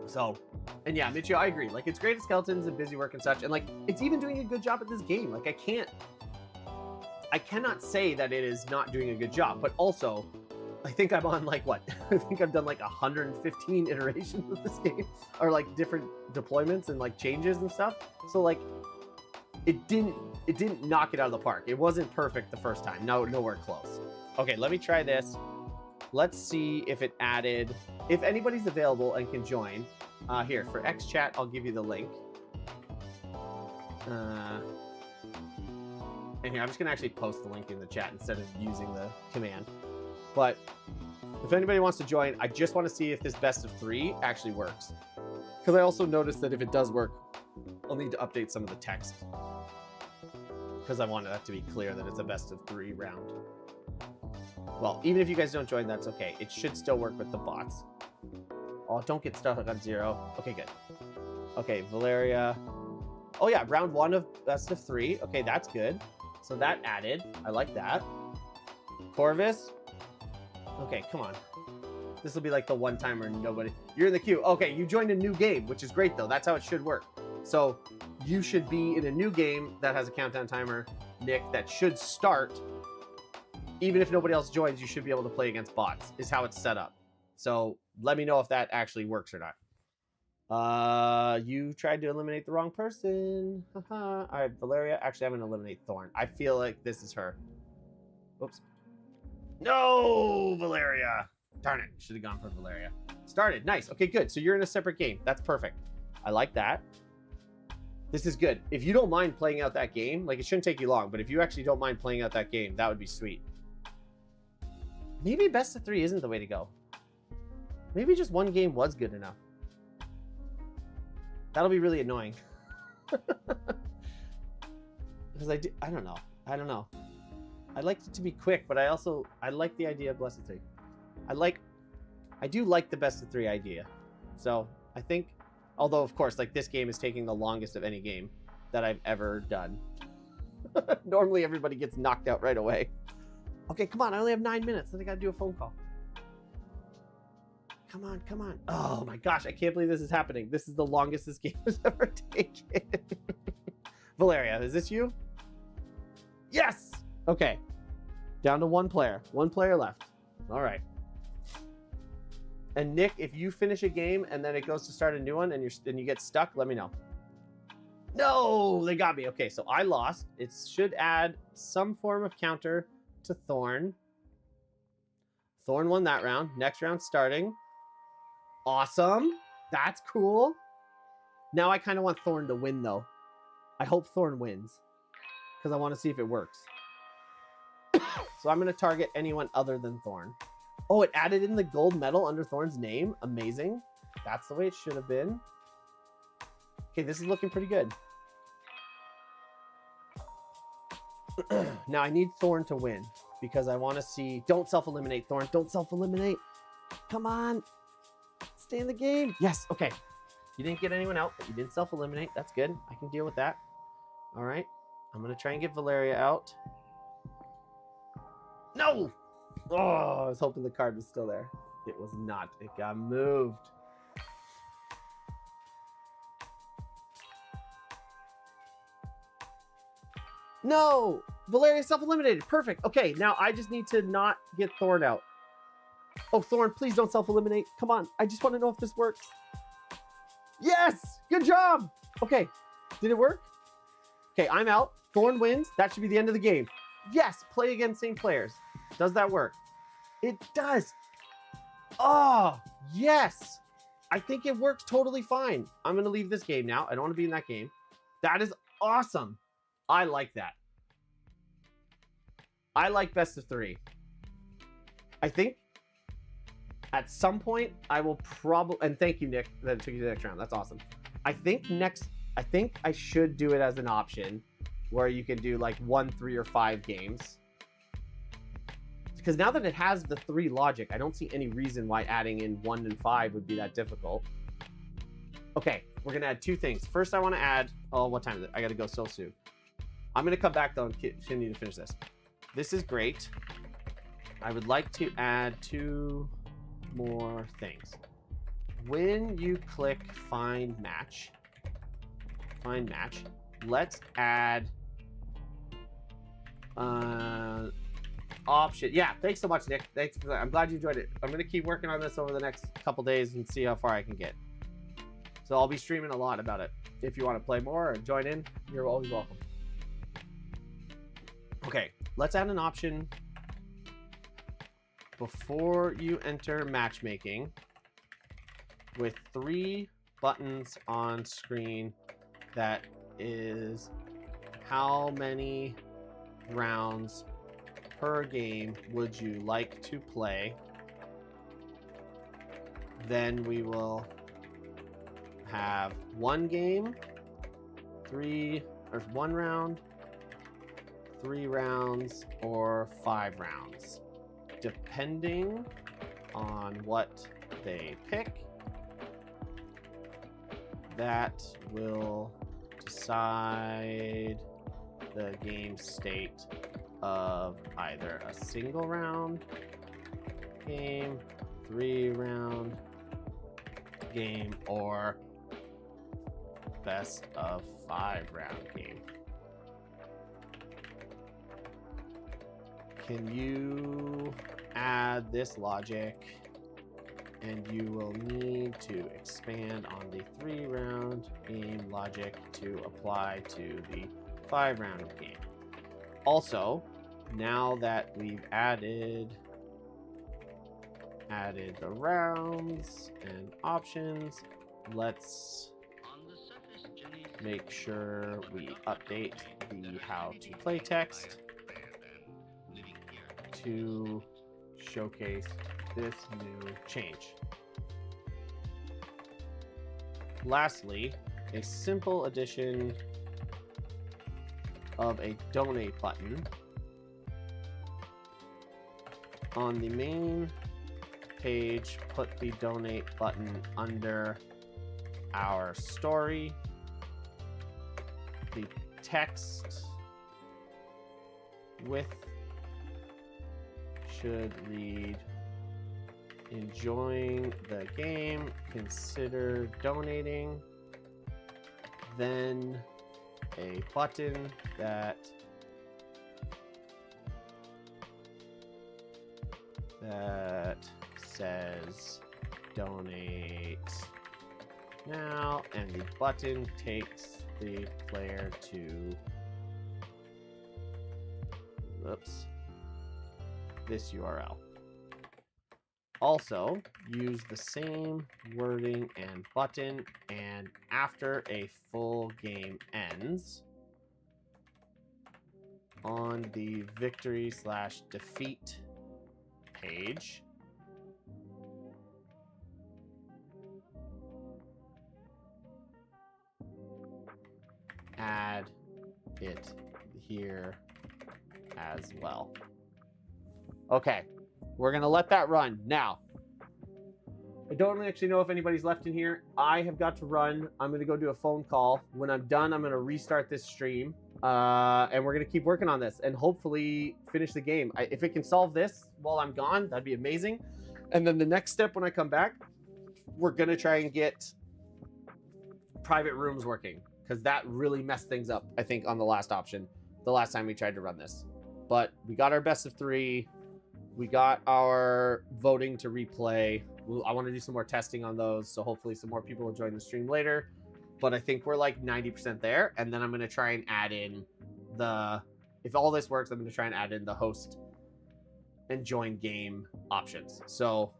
[SPEAKER 1] So, and yeah, Michio, I agree. Like, it's great at skeletons and busy work and such, and like, it's even doing a good job at this game. Like, I cannot say that it is not doing a good job, but also, I think I'm on like what? I think I've done like 115 iterations of this game, or like different deployments and like changes and stuff. So like, it didn't knock it out of the park. It wasn't perfect the first time. No, nowhere close. Okay, let me try this. Let's see if it added, if anybody's available and can join. Here, for XChat, I'll give you the link. And here, I'm just gonna actually post the link in the chat instead of using the command. But if anybody wants to join, I just want to see if this best of 3 actually works. Because I also noticed that if it does work, I'll need to update some of the text. Because I wanted that to be clear that it's a best of 3 round. Well, even if you guys don't join, that's okay. It should still work with the bots. Oh, don't get stuck on 0. Okay, good. Okay, Valeria. Oh yeah, round 1 of best of 3. Okay, that's good. So that added. I like that. Corvus. Okay, come on. This will be like the one time where nobody... You're in the queue. Okay, you joined a new game, which is great though. That's how it should work. So you should be in a new game that has a countdown timer, Nick, that should start. Even if nobody else joins, you should be able to play against bots, is how it's set up. So let me know if that actually works or not. You tried to eliminate the wrong person. All right, Valeria. Actually, I'm going to eliminate Thorn. I feel like this is her. Oops. No, Valeria. Darn it. Should have gone for Valeria. Started. Nice. Okay, good. So you're in a separate game. That's perfect. I like that. This is good. If you don't mind playing out that game, like, it shouldn't take you long, but if you actually don't mind playing out that game, that would be sweet. Maybe best of 3 isn't the way to go. Maybe just one game was good enough. That'll be really annoying. Because I don't know. I'd like it to be quick, but I like the idea of best of 3. I do like the best of 3 idea. So I think, although of course, like, this game is taking the longest of any game that I've ever done. Normally everybody gets knocked out right away. Okay, come on, I only have 9 minutes, then I gotta do a phone call. Come on, come on. Oh my gosh, I can't believe this is happening. This is the longest this game has ever taken. Valeria, is this you? Yes! Okay. Down to 1 player. 1 player left. All right. And Nick, if you finish a game and then it goes to start a new one and you get stuck, let me know. No, they got me. Okay, so I lost. It should add some form of counter to Thorn. Thorn won that round. Next round starting. Awesome. That's cool. Now I kind of want Thorn to win, though. I hope Thorn wins because I want to see if it works. So I'm going to target anyone other than Thorn. Oh, it added in the gold medal under Thorn's name. Amazing. That's the way it should have been. Okay, this is looking pretty good. Now I need Thorn to win because I want to see... Don't self-eliminate, Thorn. Don't self-eliminate. Come on. Stay in the game. Yes, okay. You didn't get anyone out, but you didn't self-eliminate. That's good. I can deal with that. All right. I'm going to try and get Valeria out. No! Oh, I was hoping the card was still there. It was not. It got moved. No! Valeria self-eliminated. Perfect. Okay, now I just need to not get Thorn out. Oh, Thorn, please don't self-eliminate. Come on. I just want to know if this works. Yes! Good job! Okay. Did it work? Okay, I'm out. Thorn wins. That should be the end of the game. Yes! Play against same players. Does that work? It does. Oh, yes! I think it works totally fine. I'm going to leave this game now. I don't want to be in that game. That is awesome. I like that. I like best of 3. I think at some point I will probably, and thank you, Nick, that it took you to the next round. That's awesome. I think I should do it as an option where you can do like 1, 3, or 5 games. Because now that it has the 3 logic, I don't see any reason why adding in 1 and 5 would be that difficult. Okay, we're gonna add 2 things. First, I want to add. Oh, what time is it? I gotta go so soon. I'm gonna come back though and continue to finish this. This is great. I would like to add 2 more things. When you click find match, let's add option. Yeah, thanks so much, Nick. Thanks for that. I'm glad you enjoyed it. I'm gonna keep working on this over the next couple days and see how far I can get. So I'll be streaming a lot about it. If you want to play more or join in, you're always welcome. Okay, let's add an option before you enter matchmaking with 3 buttons on screen. That is how many rounds per game would you like to play? Then we will have 1 game, 3 or 1 round, 3 rounds, or 5 rounds, depending on what they pick. That will decide the game state of either a single round game, 3 round game, or best of 5 round game. Can you add this logic? And you will need to expand on the 3 round game logic to apply to the 5 round game. Also, now that we've added the rounds and options, let's make sure we update the how to play text to showcase this new change. Lastly, a simple addition of a donate button on the main page. Put the donate button under our story. The text width should read, enjoying the game, consider donating. Then a button that says donate now, and the button takes the player to this URL. Also, use the same wording and button, and after a full game ends, on the victory/defeat page, add it here as well. Okay, we're gonna let that run. Now, I don't actually know if anybody's left in here. I have got to run. I'm gonna go do a phone call. When I'm done, I'm gonna restart this stream. And we're gonna keep working on this and hopefully finish the game. If it can solve this while I'm gone, that'd be amazing. And then the next step when I come back, we're gonna try and get private rooms working, because that really messed things up, I think, on the last option, the last time we tried to run this. But we got our best of 3. We got our voting to replay. I want to do some more testing on those, so hopefully some more people will join the stream later. But I think we're like 90% there, and then I'm going to try and add in if all this works, I'm going to try and add in the host and join game options. So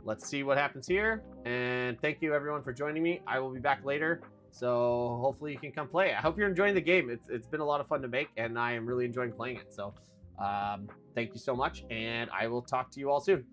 [SPEAKER 1] let's see what happens here, and thank you everyone for joining me. I will be back later, so hopefully you can come play. I hope you're enjoying the game. It's been a lot of fun to make, and I am really enjoying playing it. So thank you so much, and I will talk to you all soon.